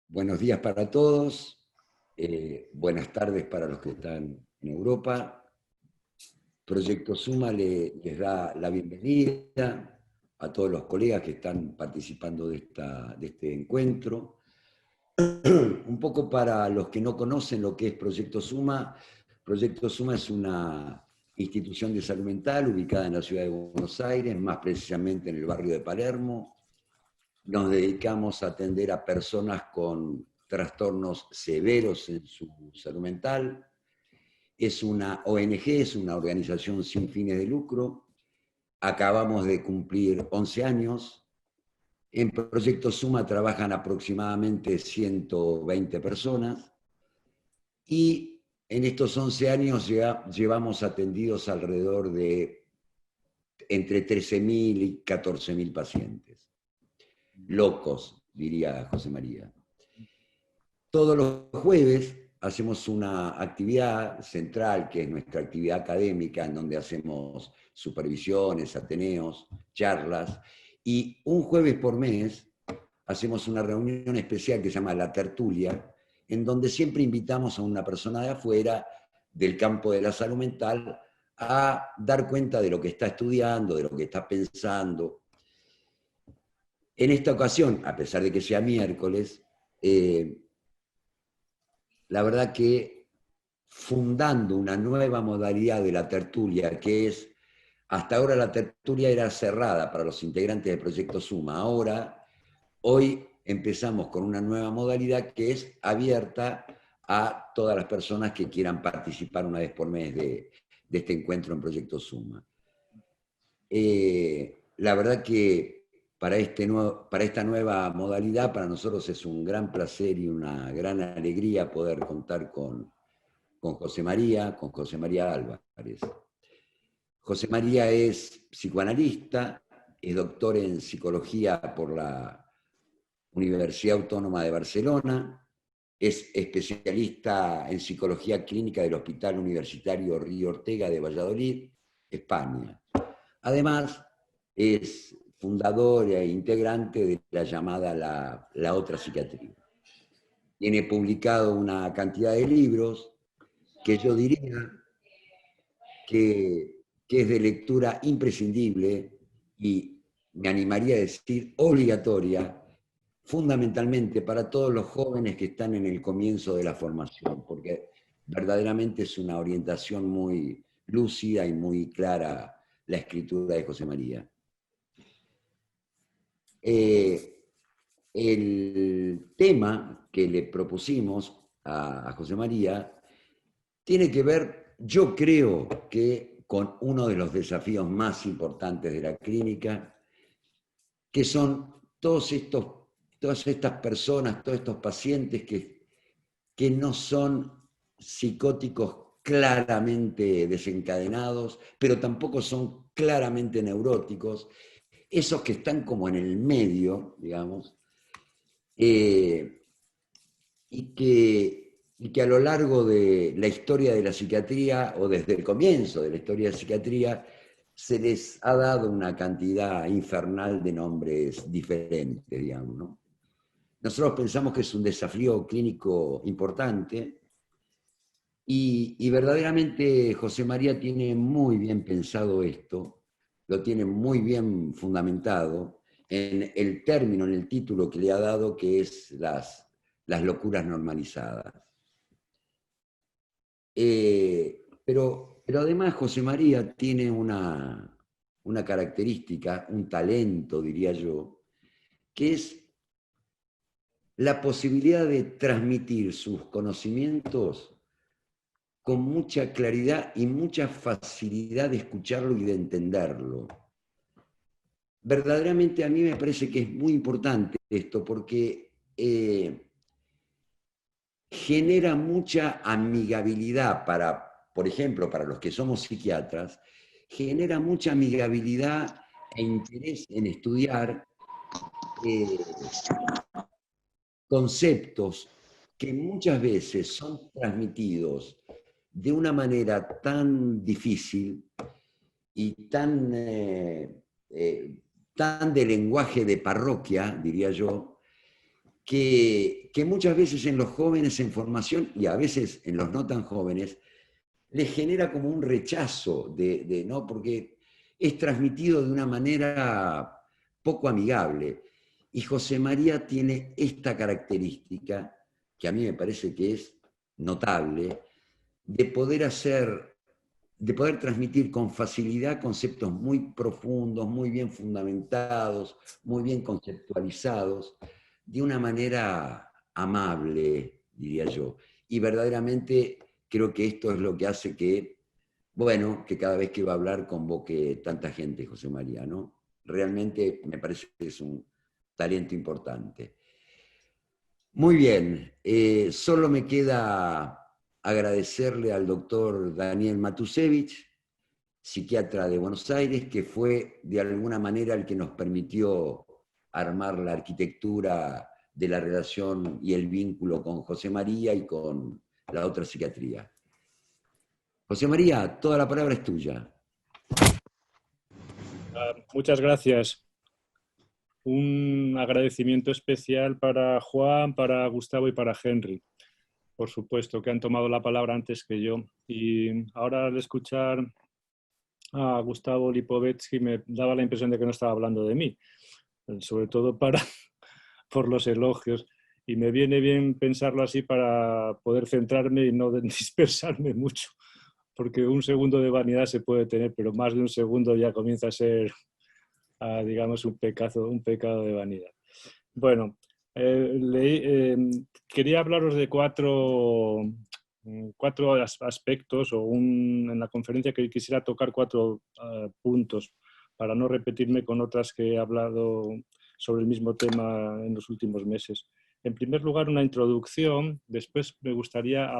Buenos días para todos, buenas tardes para los que están en Europa. Proyecto Suma les da la bienvenida a todos los colegas que están participando de este encuentro. Un poco para los que no conocen lo que es Proyecto Suma es una institución de salud mental ubicada en la ciudad de Buenos Aires, más precisamente en el barrio de Palermo. Nos dedicamos a atender a personas con trastornos severos en su salud mental. Es una ONG, es una organización sin fines de lucro. Acabamos de cumplir 11 años. En Proyecto Suma trabajan aproximadamente 120 personas y en estos 11 años llevamos atendidos alrededor de entre 13.000 y 14.000 pacientes. Locos, diría José María. Todos los jueves hacemos una actividad central, que es nuestra actividad académica, en donde hacemos supervisiones, ateneos, charlas, y un jueves por mes hacemos una reunión especial que se llama La Tertulia, en donde siempre invitamos a una persona de afuera, del campo de la salud mental, a dar cuenta de lo que está estudiando, de lo que está pensando. En esta ocasión, a pesar de que sea miércoles, la verdad que fundando una nueva modalidad de la tertulia, que es, hasta ahora la tertulia era cerrada para los integrantes del Proyecto Suma, hoy empezamos con una nueva modalidad que es abierta a todas las personas que quieran participar una vez por mes de este encuentro en Proyecto Suma. La verdad que para esta nueva modalidad, para nosotros es un gran placer y una gran alegría poder contar con José María Álvarez. José María es psicoanalista, es doctor en psicología por la Universidad Autónoma de Barcelona, es especialista en psicología clínica del Hospital Universitario Río Ortega de Valladolid, España. Además, es fundador e integrante de la llamada la Otra Psiquiatría. Tiene publicado una cantidad de libros que yo diría que es de lectura imprescindible y me animaría a decir obligatoria, fundamentalmente para todos los jóvenes que están en el comienzo de la formación, porque verdaderamente es una orientación muy lúcida y muy clara la escritura de José María. El tema que le propusimos a José María tiene que ver, yo creo que con uno de los desafíos más importantes de la clínica, que son todas estas personas, todos estos pacientes que no son psicóticos claramente desencadenados, pero tampoco son claramente neuróticos, esos que están como en el medio, digamos, y que a lo largo de la historia de la psiquiatría, o desde el comienzo de la historia de la psiquiatría, se les ha dado una cantidad infernal de nombres diferentes, digamos, ¿no? Nosotros pensamos que es un desafío clínico importante y verdaderamente José María tiene muy bien pensado esto, lo tiene muy bien fundamentado en el término, en el título que le ha dado, que es las locuras normalizadas. Pero además José María tiene una característica, un talento, diría yo, que es la posibilidad de transmitir sus conocimientos con mucha claridad y mucha facilidad de escucharlo y de entenderlo. Verdaderamente a mí me parece que es muy importante esto porque genera mucha amigabilidad por ejemplo, para los que somos psiquiatras, genera mucha amigabilidad e interés en estudiar conceptos que muchas veces son transmitidos de una manera tan difícil y tan de lenguaje de parroquia, diría yo, que muchas veces en los jóvenes en formación y a veces en los no tan jóvenes les genera como un rechazo ¿no? Porque es transmitido de una manera poco amigable. Y José María tiene esta característica, que a mí me parece que es notable, de poder de poder transmitir con facilidad conceptos muy profundos, muy bien fundamentados, muy bien conceptualizados, de una manera amable, diría yo. Y verdaderamente creo que esto es lo que hace que, bueno, que cada vez que va a hablar convoque tanta gente, José María, ¿no? Realmente me parece que es un talento importante. Muy bien, solo me queda agradecerle al doctor Daniel Matusevich, psiquiatra de Buenos Aires, que fue de alguna manera el que nos permitió armar la arquitectura de la relación y el vínculo con José María y con la otra psiquiatría. José María, toda la palabra es tuya. Muchas gracias. Un agradecimiento especial para Juan, para Gustavo y para Henry, por supuesto, que han tomado la palabra antes que yo. Y ahora al escuchar a Gustavo Lipovetsky me daba la impresión de que no estaba hablando de mí, sobre todo por los elogios. Y me viene bien pensarlo así para poder centrarme y no dispersarme mucho, porque un segundo de vanidad se puede tener, pero más de un segundo ya comienza a ser, digamos, un pecado de vanidad. Bueno, quería hablaros de cuatro aspectos en la conferencia que quisiera tocar cuatro puntos para no repetirme con otras que he hablado sobre el mismo tema en los últimos meses. En primer lugar, una introducción. Después me gustaría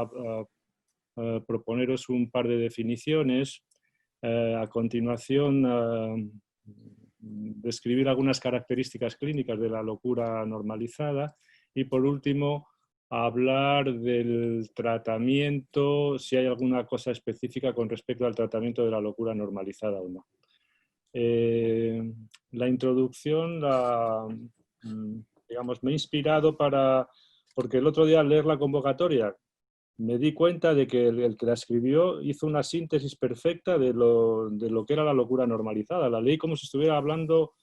proponeros un par de definiciones. A continuación, describir algunas características clínicas de la locura normalizada y, por último, hablar del tratamiento, si hay alguna cosa específica con respecto al tratamiento de la locura normalizada o no. La introducción digamos, me he inspirado porque el otro día al leer la convocatoria me di cuenta de que el que la escribió hizo una síntesis perfecta de lo que era la locura normalizada. La leí como si estuviera hablando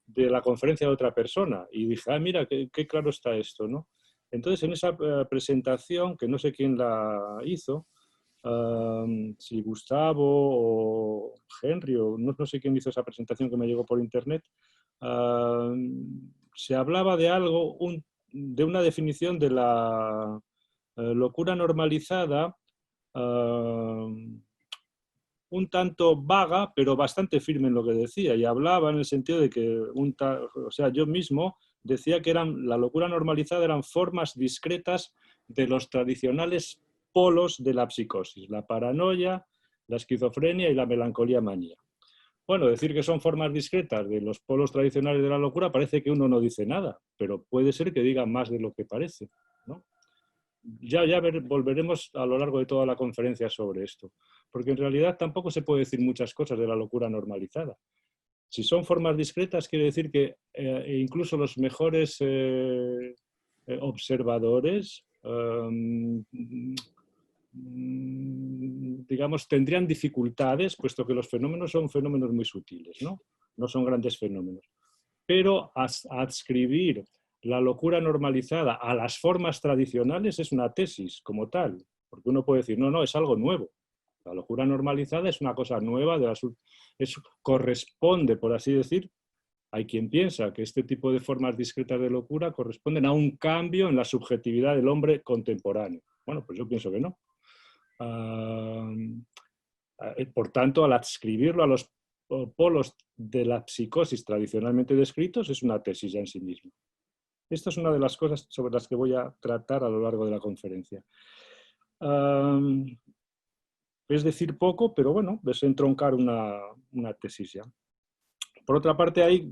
de la conferencia de otra persona y dije, mira, qué claro está esto, ¿no? Entonces, en esa presentación, que no sé quién la hizo, si Gustavo o Henry, o no sé quién hizo esa presentación que me llegó por internet, se hablaba de algo, de una definición de la locura normalizada, un tanto vaga, pero bastante firme en lo que decía, y hablaba en el sentido de que, o sea, yo mismo decía que la locura normalizada eran formas discretas de los tradicionales polos de la psicosis, la paranoia, la esquizofrenia y la melancolía manía. Bueno, decir que son formas discretas de los polos tradicionales de la locura parece que uno no dice nada, pero puede ser que diga más de lo que parece, ¿no? Ya volveremos a lo largo de toda la conferencia sobre esto, porque en realidad tampoco se puede decir muchas cosas de la locura normalizada. Si son formas discretas, quiere decir que incluso los mejores observadores, digamos, tendrían dificultades, puesto que los fenómenos son fenómenos muy sutiles, ¿no? No son grandes fenómenos. Pero adscribir la locura normalizada a las formas tradicionales es una tesis como tal, porque uno puede decir, no, es algo nuevo. La locura normalizada es una cosa nueva, corresponde, por así decir, hay quien piensa que este tipo de formas discretas de locura corresponden a un cambio en la subjetividad del hombre contemporáneo. Bueno, pues yo pienso que no. Por tanto, al adscribirlo a los polos de la psicosis tradicionalmente descritos, es una tesis ya en sí misma. Esta es una de las cosas sobre las que voy a tratar a lo largo de la conferencia. Es decir poco, pero bueno, es entroncar una tesis ya. Por otra parte, hay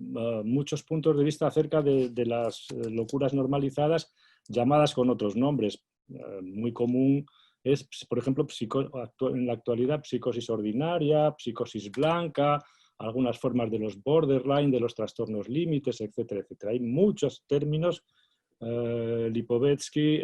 muchos puntos de vista acerca de las locuras normalizadas llamadas con otros nombres. Muy común es, por ejemplo, en la actualidad, psicosis ordinaria, psicosis blanca, algunas formas de los borderline, de los trastornos límites, etcétera, etcétera. Hay muchos términos Lipovetsky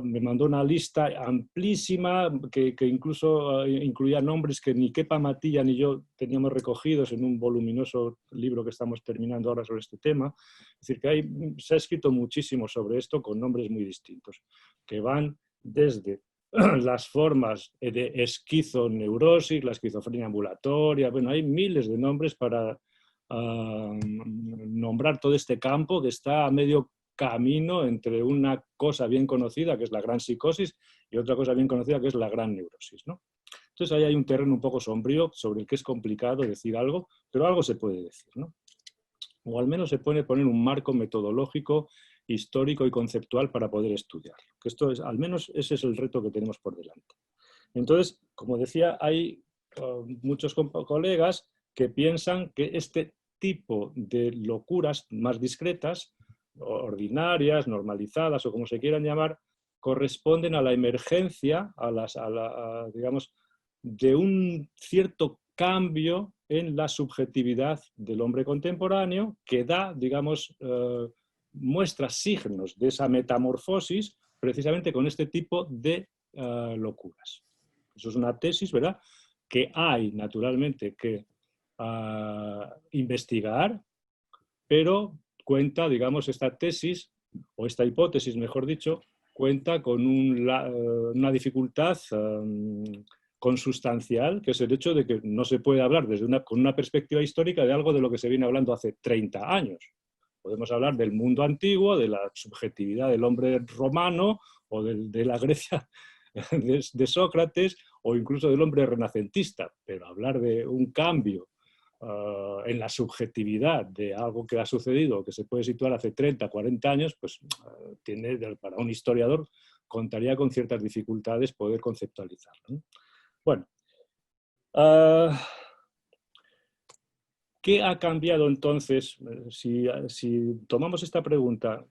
me mandó una lista amplísima que incluso incluía nombres que ni Kepa Matilla ni yo teníamos recogidos en un voluminoso libro que estamos terminando ahora sobre este tema. Es decir, que se ha escrito muchísimo sobre esto con nombres muy distintos, que van desde las formas de esquizoneurosis, la esquizofrenia ambulatoria, bueno, hay miles de nombres para nombrar todo este campo que está a medio camino entre una cosa bien conocida, que es la gran psicosis, y otra cosa bien conocida, que es la gran neurosis, ¿no? Entonces ahí hay un terreno un poco sombrío sobre el que es complicado decir algo, pero algo se puede decir, ¿no? O al menos se puede poner un marco metodológico, histórico y conceptual para poder estudiarlo. Que esto es, al menos ese es el reto que tenemos por delante. Entonces, como decía, hay muchos colegas que piensan que este tipo de locuras más discretas, ordinarias, normalizadas o como se quieran llamar, corresponden a la emergencia, digamos, de un cierto cambio en la subjetividad del hombre contemporáneo que da, digamos, muestra signos de esa metamorfosis precisamente con este tipo de locuras. Eso es una tesis, ¿verdad?, que hay naturalmente que investigar, pero cuenta, digamos, esta tesis, o esta hipótesis, mejor dicho, cuenta con una dificultad consustancial, que es el hecho de que no se puede hablar con una perspectiva histórica de algo de lo que se viene hablando hace 30 años. Podemos hablar del mundo antiguo, de la subjetividad del hombre romano, o de la Grecia de Sócrates, o incluso del hombre renacentista, pero hablar de un cambio en la subjetividad de algo que ha sucedido, que se puede situar hace 30, 40 años, pues para un historiador contaría con ciertas dificultades poder conceptualizarlo, ¿no? Bueno, ¿qué ha cambiado entonces? Si tomamos esta pregunta,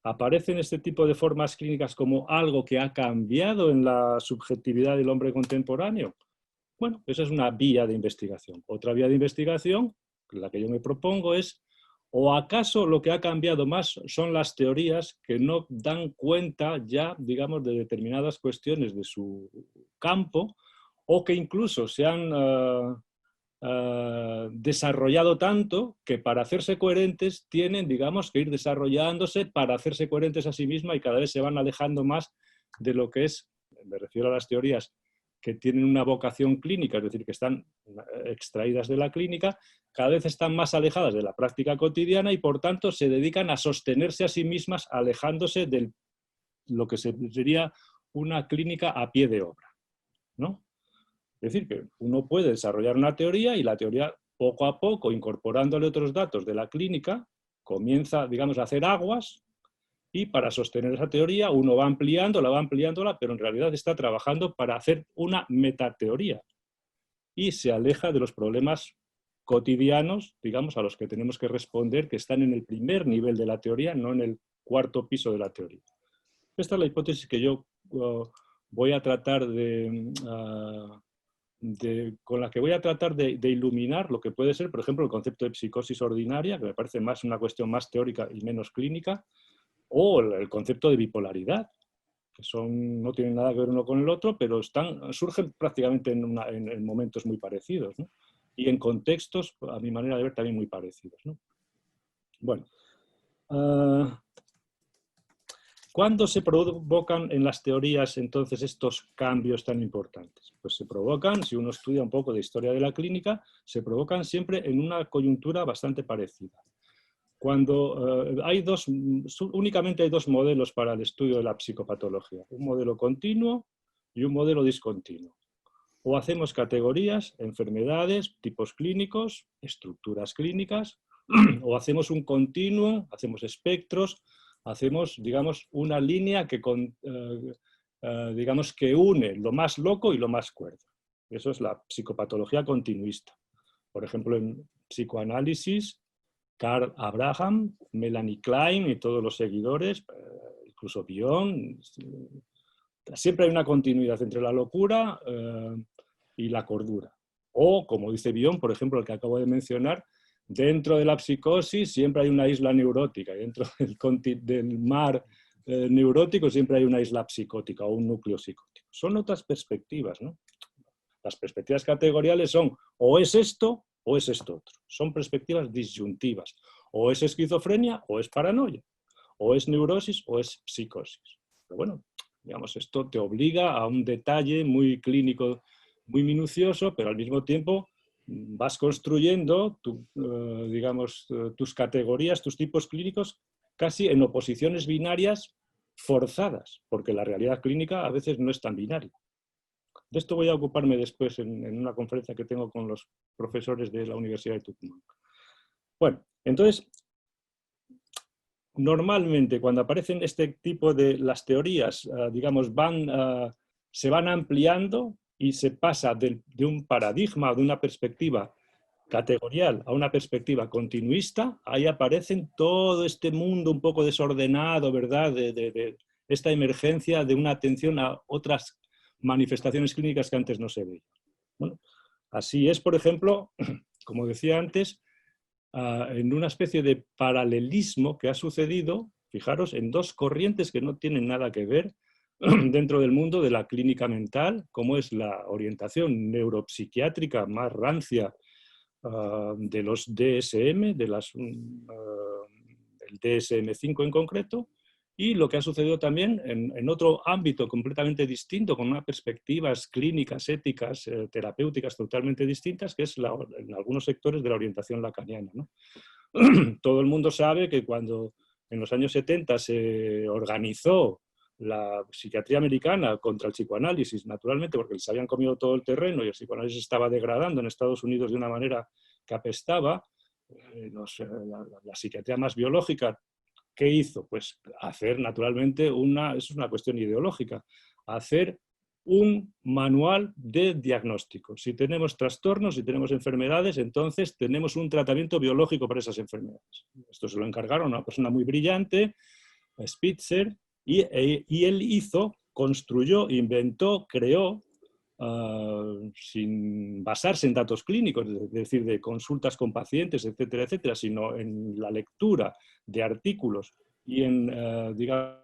¿aparecen este tipo de formas clínicas como algo que ha cambiado en la subjetividad del hombre contemporáneo? Bueno, esa es una vía de investigación. Otra vía de investigación, la que yo me propongo, es ¿o acaso lo que ha cambiado más son las teorías que no dan cuenta ya, digamos, de determinadas cuestiones de su campo, o que incluso se han desarrollado tanto que para hacerse coherentes tienen, digamos, que ir desarrollándose para hacerse coherentes a sí mismas y cada vez se van alejando más de lo que es, me refiero a las teorías que tienen una vocación clínica, es decir, que están extraídas de la clínica, cada vez están más alejadas de la práctica cotidiana y por tanto se dedican a sostenerse a sí mismas alejándose de lo que sería una clínica a pie de obra, ¿no? Es decir, que uno puede desarrollar una teoría y la teoría poco a poco, incorporándole otros datos de la clínica, comienza, digamos, a hacer aguas y para sostener esa teoría uno va ampliándola, pero en realidad está trabajando para hacer una metateoría y se aleja de los problemas cotidianos, digamos, a los que tenemos que responder, que están en el primer nivel de la teoría, no en el cuarto piso de la teoría. Esta es la hipótesis que yo voy a tratar con la que voy a tratar de iluminar lo que puede ser, por ejemplo, el concepto de psicosis ordinaria, que me parece más una cuestión más teórica y menos clínica, o el concepto de bipolaridad, que no tienen nada que ver uno con el otro, pero surgen prácticamente en momentos muy parecidos, ¿no? Y en contextos, a mi manera de ver, también muy parecidos, ¿no? Bueno, ¿cuándo se provocan en las teorías entonces estos cambios tan importantes? Pues se provocan, si uno estudia un poco de historia de la clínica, se provocan siempre en una coyuntura bastante parecida. Cuando únicamente hay dos modelos para el estudio de la psicopatología, un modelo continuo y un modelo discontinuo. O hacemos categorías, enfermedades, tipos clínicos, estructuras clínicas, o hacemos un continuo, hacemos espectros, hacemos, digamos, una línea que, digamos, que une lo más loco y lo más cuerdo. Eso es la psicopatología continuista. Por ejemplo, en psicoanálisis, Carl Abraham, Melanie Klein y todos los seguidores, incluso Bion, siempre hay una continuidad entre la locura y la cordura. O, como dice Bion, por ejemplo, el que acabo de mencionar, dentro de la psicosis siempre hay una isla neurótica, y dentro del mar neurótico siempre hay una isla psicótica o un núcleo psicótico. Son otras perspectivas, ¿no? Las perspectivas categoriales son o es esto o es esto otro. Son perspectivas disyuntivas. O es esquizofrenia o es paranoia. O es neurosis o es psicosis. Pero bueno, digamos, esto te obliga a un detalle muy clínico, muy minucioso, pero al mismo tiempo vas construyendo digamos, tus categorías, tus tipos clínicos, casi en oposiciones binarias forzadas, porque la realidad clínica a veces no es tan binaria. De esto voy a ocuparme después en una conferencia que tengo con los profesores de la Universidad de Tucumán. Bueno, entonces, normalmente cuando aparecen este tipo de las teorías, digamos, se van ampliando y se pasa de un paradigma, de una perspectiva categorial a una perspectiva continuista, ahí aparecen todo este mundo un poco desordenado, ¿verdad? De esta emergencia de una atención a otras manifestaciones clínicas que antes no se veían. Bueno, así es, por ejemplo, como decía antes, en una especie de paralelismo que ha sucedido, fijaros, en dos corrientes que no tienen nada que ver dentro del mundo de la clínica mental, como es la orientación neuropsiquiátrica más rancia de los DSM, del DSM-5 en concreto, y lo que ha sucedido también en otro ámbito completamente distinto, con unas perspectivas clínicas, éticas, terapéuticas totalmente distintas, que es en algunos sectores de la orientación lacaniana, ¿no? Todo el mundo sabe que cuando en los años 70 se organizó la psiquiatría americana contra el psicoanálisis, naturalmente, porque les habían comido todo el terreno y el psicoanálisis estaba degradando en Estados Unidos de una manera que apestaba, la psiquiatría más biológica, ¿qué hizo? Pues hacer naturalmente eso es una cuestión ideológica, hacer un manual de diagnóstico. Si tenemos trastornos, si tenemos enfermedades, entonces tenemos un tratamiento biológico para esas enfermedades. Esto se lo encargaron a una persona muy brillante, Spitzer, y él construyó, inventó, creó, sin basarse en datos clínicos, es decir, de consultas con pacientes, etcétera, etcétera, sino en la lectura de artículos y en, digamos,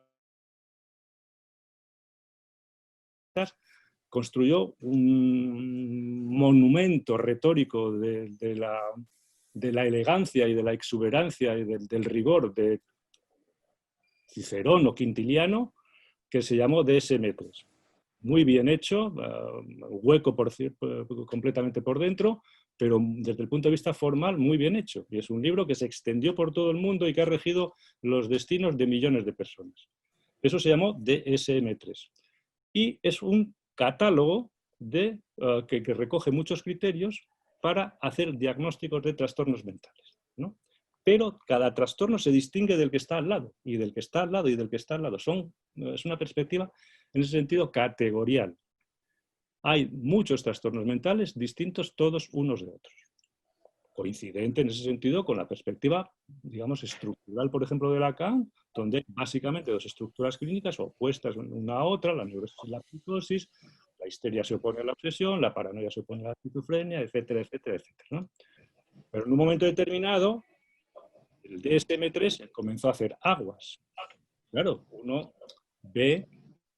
construyó un monumento retórico de la elegancia y de la exuberancia y del rigor de Cicerón o Quintiliano, que se llamó DSM-3. Muy bien hecho, hueco completamente por dentro, pero desde el punto de vista formal muy bien hecho. Y es un libro que se extendió por todo el mundo y que ha regido los destinos de millones de personas. Eso se llamó DSM-3. Y es un catálogo que recoge muchos criterios para hacer diagnósticos de trastornos mentales, ¿no? Pero cada trastorno se distingue del que está al lado, y del que está al lado, y del que está al lado. Es una perspectiva, en ese sentido, categorial. Hay muchos trastornos mentales distintos todos unos de otros. Coincidente en ese sentido con la perspectiva, digamos, estructural, por ejemplo, de Lacan, donde hay básicamente dos estructuras clínicas opuestas una a otra, la neurosis y la psicosis, la histeria se opone a la obsesión, la paranoia se opone a la esquizofrenia, etcétera, etcétera, etcétera, ¿no? Pero en un momento determinado, el DSM-3 comenzó a hacer aguas. Claro, uno ve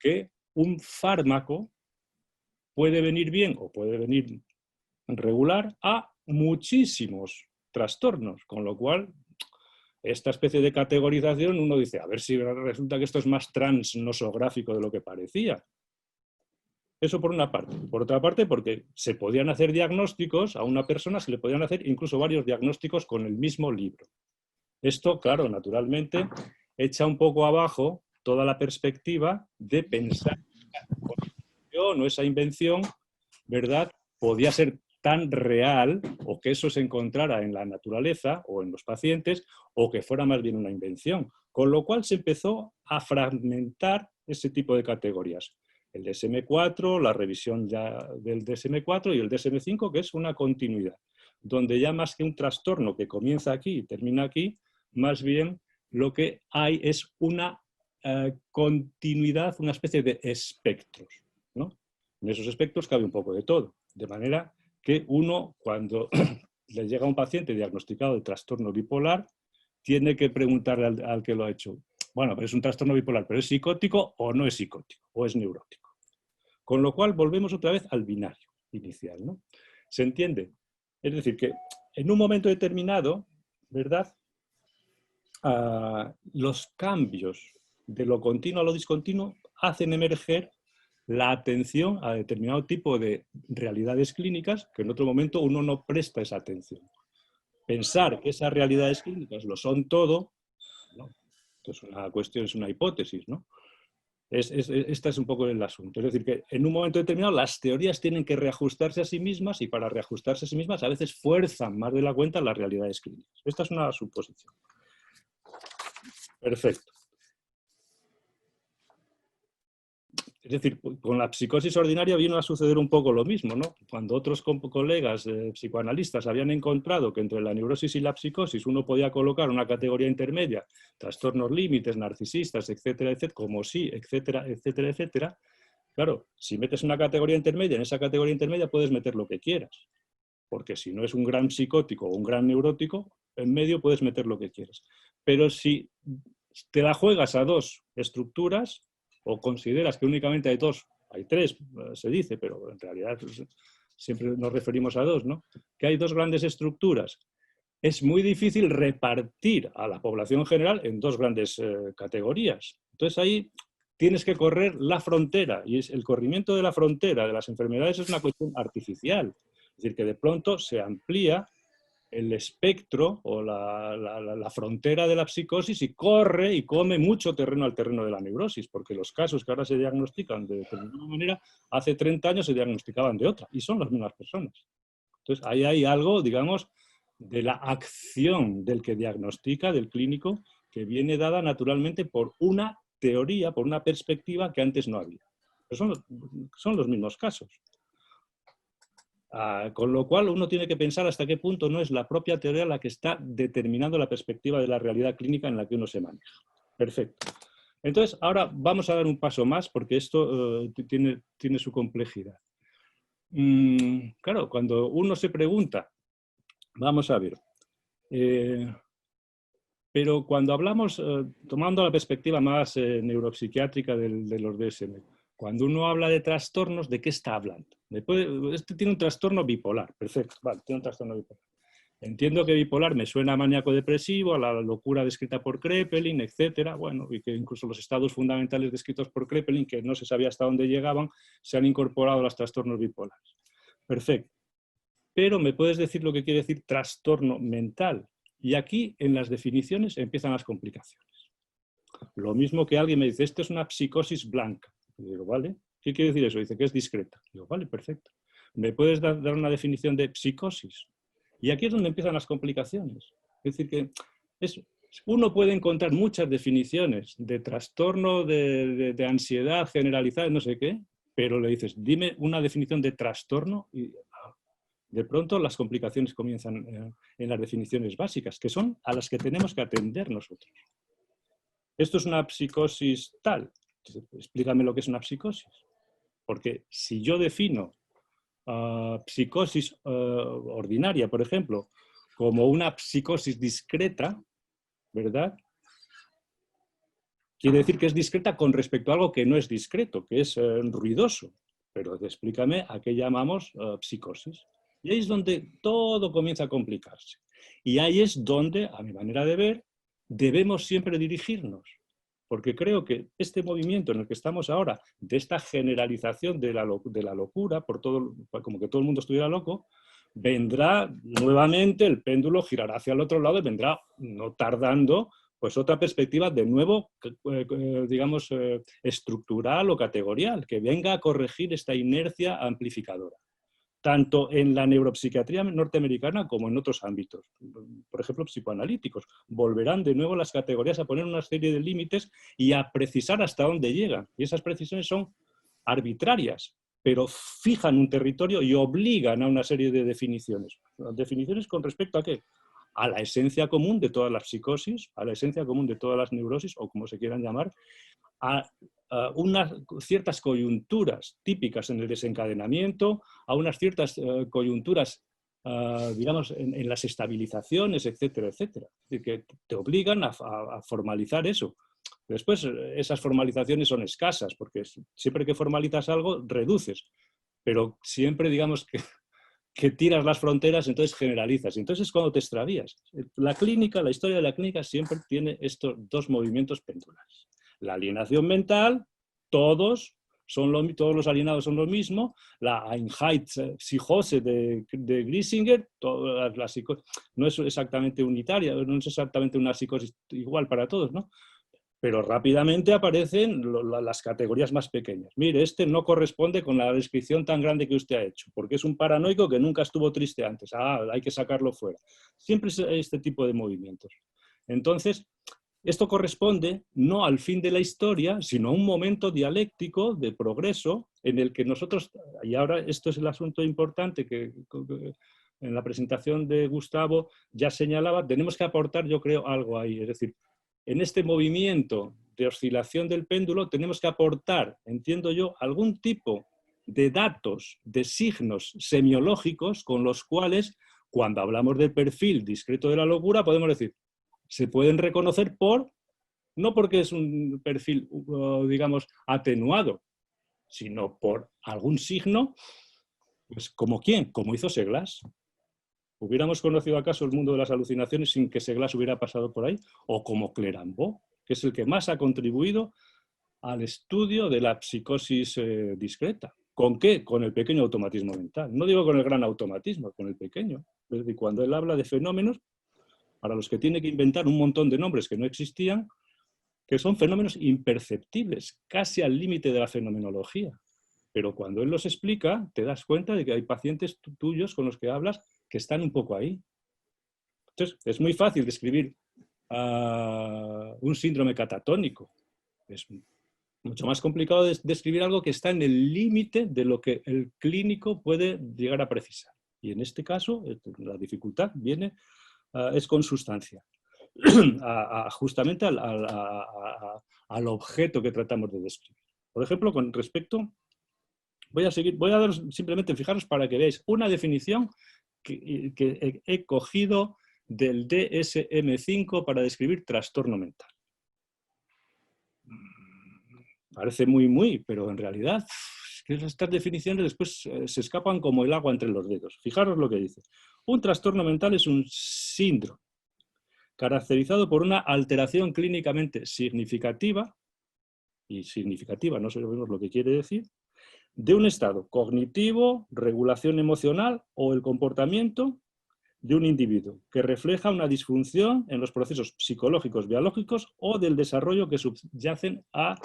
que un fármaco puede venir bien o puede venir regular a muchísimos trastornos, con lo cual esta especie de categorización uno dice, a ver si resulta que esto es más transnosográfico de lo que parecía. Eso por una parte. Por otra parte, porque se podían hacer diagnósticos, a una persona se le podían hacer incluso varios diagnósticos con el mismo libro. Esto, claro, naturalmente, echa un poco abajo toda la perspectiva de pensar que esa invención, ¿verdad?, podía ser tan real, o que eso se encontrara en la naturaleza o en los pacientes, o que fuera más bien una invención. Con lo cual se empezó a fragmentar ese tipo de categorías. El DSM-4, la revisión ya del DSM-4 y el DSM-5, que es una continuidad, donde ya más que un trastorno que comienza aquí y termina aquí, más bien lo que hay es una continuidad, una especie de espectros, ¿no? En esos espectros cabe un poco de todo, de manera que uno, cuando le llega un paciente diagnosticado de trastorno bipolar, tiene que preguntarle al que lo ha hecho, bueno, pero es un trastorno bipolar, ¿pero es psicótico o no es psicótico? ¿O es neurótico? Con lo cual volvemos otra vez al binario inicial, ¿no? ¿Se entiende? Es decir, que en un momento determinado, ¿verdad? Los cambios de lo continuo a lo discontinuo hacen emerger la atención a determinado tipo de realidades clínicas que en otro momento uno no presta esa atención. Pensar que esas realidades clínicas lo son todo, ¿no? Es una cuestión, es una hipótesis, ¿no? Este es un poco el asunto. Es decir, que en un momento determinado las teorías tienen que reajustarse a sí mismas y para reajustarse a sí mismas a veces fuerzan más de la cuenta las realidades clínicas. Esta es una suposición. Perfecto. Es decir, con la psicosis ordinaria vino a suceder un poco lo mismo, ¿no? Cuando otros colegas psicoanalistas habían encontrado que entre la neurosis y la psicosis uno podía colocar una categoría intermedia, trastornos límites, narcisistas, etcétera, etcétera, como sí, etcétera, etcétera, etcétera. Claro, si metes una categoría intermedia, en esa categoría intermedia puedes meter lo que quieras, porque si no es un gran psicótico o un gran neurótico, en medio puedes meter lo que quieras. Pero si te la juegas a dos estructuras, o consideras que únicamente hay dos, hay tres, se dice, pero en realidad siempre nos referimos a dos, ¿no? Que hay dos grandes estructuras. Es muy difícil repartir a la población general en dos grandes categorías. Entonces ahí tienes que correr la frontera, y el corrimiento de la frontera de las enfermedades es una cuestión artificial. Es decir, que de pronto se amplía el espectro o la frontera de la psicosis y corre y come mucho terreno al terreno de la neurosis, porque los casos que ahora se diagnostican de determinada manera, hace 30 años se diagnosticaban de otra, y son las mismas personas. Entonces, ahí hay algo, digamos, de la acción del que diagnostica, del clínico, que viene dada naturalmente por una teoría, por una perspectiva que antes no había. Pero son los mismos casos. Con lo cual uno tiene que pensar hasta qué punto no es la propia teoría la que está determinando la perspectiva de la realidad clínica en la que uno se maneja. Perfecto. Entonces, ahora vamos a dar un paso más porque esto tiene su complejidad. Claro, cuando uno se pregunta, vamos a ver, pero cuando hablamos, tomando la perspectiva más neuropsiquiátrica de los DSM, cuando uno habla de trastornos, ¿de qué está hablando? Este tiene un trastorno bipolar, perfecto, vale, tiene un trastorno bipolar. Entiendo que bipolar me suena a maníaco-depresivo, a la locura descrita por Kraepelin, etcétera, bueno, y que incluso los estados fundamentales descritos por Kraepelin, que no se sabía hasta dónde llegaban, se han incorporado a los trastornos bipolares. Perfecto. Pero ¿me puedes decir lo que quiere decir trastorno mental? Y aquí, en las definiciones, empiezan las complicaciones. Lo mismo que alguien me dice, esto es una psicosis blanca. Y digo, ¿vale? ¿Qué quiere decir eso? Dice que es discreta. Digo, vale, perfecto. ¿Me puedes dar una definición de psicosis? Y aquí es donde empiezan las complicaciones. Es decir, que uno puede encontrar muchas definiciones de trastorno, de ansiedad generalizada, no sé qué, pero le dices, dime una definición de trastorno y de pronto las complicaciones comienzan en las definiciones básicas, que son a las que tenemos que atender nosotros. Esto es una psicosis tal. Explícame lo que es una psicosis. Porque si yo defino psicosis ordinaria, por ejemplo, como una psicosis discreta, ¿verdad? Quiere decir que es discreta con respecto a algo que no es discreto, que es ruidoso. Pero explícame a qué llamamos psicosis. Y ahí es donde todo comienza a complicarse. Y ahí es donde, a mi manera de ver, debemos siempre dirigirnos. Porque creo que este movimiento en el que estamos ahora, de esta generalización de la locura, como que todo el mundo estuviera loco, vendrá nuevamente, el péndulo girará hacia el otro lado y vendrá, no tardando, pues otra perspectiva de nuevo, digamos, estructural o categorial, que venga a corregir esta inercia amplificadora, tanto en la neuropsiquiatría norteamericana como en otros ámbitos, por ejemplo, psicoanalíticos. Volverán de nuevo las categorías a poner una serie de límites y a precisar hasta dónde llegan. Y esas precisiones son arbitrarias, pero fijan un territorio y obligan a una serie de definiciones. ¿Definiciones con respecto a qué? A la esencia común de todas las psicosis, a la esencia común de todas las neurosis, o como se quieran llamar, a unas ciertas coyunturas típicas en el desencadenamiento, a unas ciertas coyunturas digamos, en las estabilizaciones, etcétera, etcétera. Es decir, que te obligan a formalizar eso. Después, esas formalizaciones son escasas, porque siempre que formalizas algo, reduces. Pero siempre, digamos, que tiras las fronteras, entonces generalizas. Y entonces es cuando te extravías. La clínica, la historia de la clínica siempre tiene estos dos movimientos pendulares. La alienación mental, todos los alienados son lo mismo. La Einheitspsychose de Griesinger, todas las psicosis, no es exactamente unitaria, no es exactamente una psicosis igual para todos, ¿no? Pero rápidamente aparecen las categorías más pequeñas. Mire, este no corresponde con la descripción tan grande que usted ha hecho, porque es un paranoico que nunca estuvo triste antes. Hay que sacarlo fuera. Siempre es este tipo de movimientos. Entonces, esto corresponde no al fin de la historia, sino a un momento dialéctico de progreso en el que nosotros, y ahora esto es el asunto importante que en la presentación de Gustavo ya señalaba, tenemos que aportar, yo creo, algo ahí. Es decir, en este movimiento de oscilación del péndulo tenemos que aportar, entiendo yo, algún tipo de datos, de signos semiológicos con los cuales, cuando hablamos del perfil discreto de la locura, podemos decir, se pueden reconocer no porque es un perfil, digamos, atenuado, sino por algún signo, pues como quién, como hizo Seglas. ¿Hubiéramos conocido acaso el mundo de las alucinaciones sin que Seglas hubiera pasado por ahí? O como Clerambault, que es el que más ha contribuido al estudio de la psicosis discreta. ¿Con qué? Con el pequeño automatismo mental. No digo con el gran automatismo, con el pequeño. Es decir, cuando él habla de fenómenos para los que tiene que inventar un montón de nombres que no existían, que son fenómenos imperceptibles, casi al límite de la fenomenología. Pero cuando él los explica, te das cuenta de que hay pacientes tuyos con los que hablas que están un poco ahí. Entonces, es muy fácil describir un síndrome catatónico. Es mucho más complicado describir algo que está en el límite de lo que el clínico puede llegar a precisar. Y en este caso, la dificultad es consustancial. Justamente al objeto que tratamos de describir. Por ejemplo, con respecto, voy a dar simplemente, fijaros para que veáis una definición que he cogido del DSM-5 para describir trastorno mental. Parece muy, pero en realidad es que estas definiciones después se escapan como el agua entre los dedos. Fijaros lo que dice. Un trastorno mental es un síndrome caracterizado por una alteración clínicamente significativa, y significativa no sabemos lo que quiere decir, de un estado cognitivo, regulación emocional o el comportamiento de un individuo, que refleja una disfunción en los procesos psicológicos, biológicos o del desarrollo que subyacen a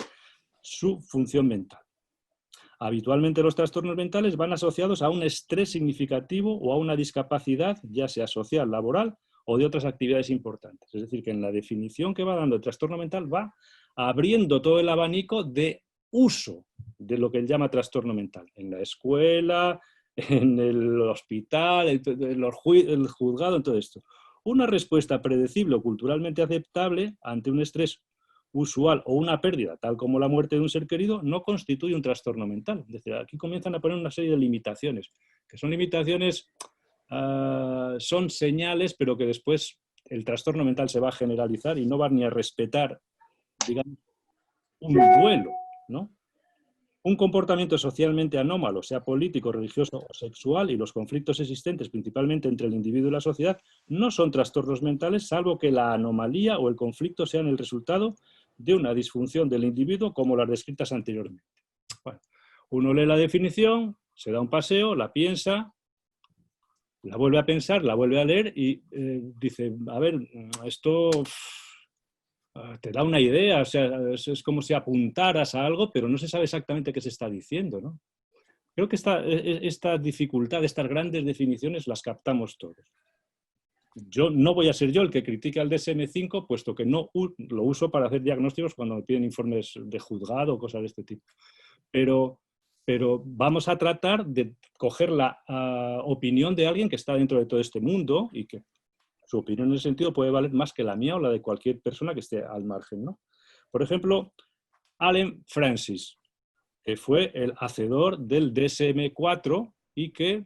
su función mental. Habitualmente los trastornos mentales van asociados a un estrés significativo o a una discapacidad, ya sea social, laboral o de otras actividades importantes. Es decir, que en la definición que va dando el trastorno mental va abriendo todo el abanico de uso de lo que él llama trastorno mental. En la escuela, en el hospital, el juzgado, en todo esto. Una respuesta predecible o culturalmente aceptable ante un estrés usual o una pérdida, tal como la muerte de un ser querido, no constituye un trastorno mental. Es decir, aquí comienzan a poner una serie de limitaciones, que son limitaciones, son señales, pero que después el trastorno mental se va a generalizar y no va ni a respetar, digamos, un duelo, ¿no? Un comportamiento socialmente anómalo, sea político, religioso o sexual, y los conflictos existentes principalmente entre el individuo y la sociedad, no son trastornos mentales, salvo que la anomalía o el conflicto sean el resultado de una disfunción del individuo como las descritas anteriormente. Bueno, uno lee la definición, se da un paseo, la piensa, la vuelve a pensar, la vuelve a leer y dice, a ver, esto te da una idea, o sea, es como si apuntaras a algo, pero no se sabe exactamente qué se está diciendo, ¿no? Creo que esta dificultad, estas grandes definiciones las captamos todos. No voy a ser yo el que critique al DSM-5, puesto que no lo uso para hacer diagnósticos cuando me piden informes de juzgado o cosas de este tipo. Pero vamos a tratar de coger la opinión de alguien que está dentro de todo este mundo y que su opinión en ese sentido puede valer más que la mía o la de cualquier persona que esté al margen, ¿no? Por ejemplo, Allen Francis, que fue el hacedor del DSM-4 y que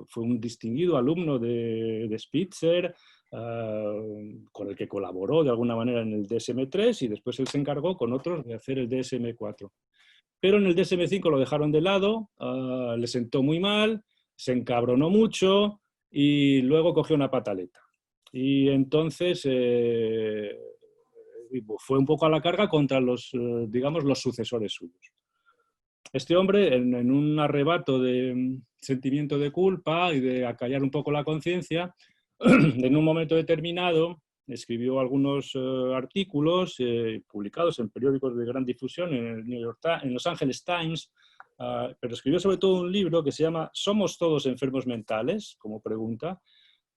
fue un distinguido alumno de Spitzer, con el que colaboró de alguna manera en el DSM-3 y después él se encargó con otros de hacer el DSM-4. Pero en el DSM-5 lo dejaron de lado, le sentó muy mal, se encabronó mucho y luego cogió una pataleta. Y entonces fue un poco a la carga contra los, digamos, los sucesores suyos. Este hombre, en un arrebato de sentimiento de culpa y de acallar un poco la conciencia, en un momento determinado escribió algunos artículos publicados en periódicos de gran difusión, en el New York Times, en Los Angeles Times, pero escribió sobre todo un libro que se llama ¿Somos todos enfermos mentales?, como pregunta,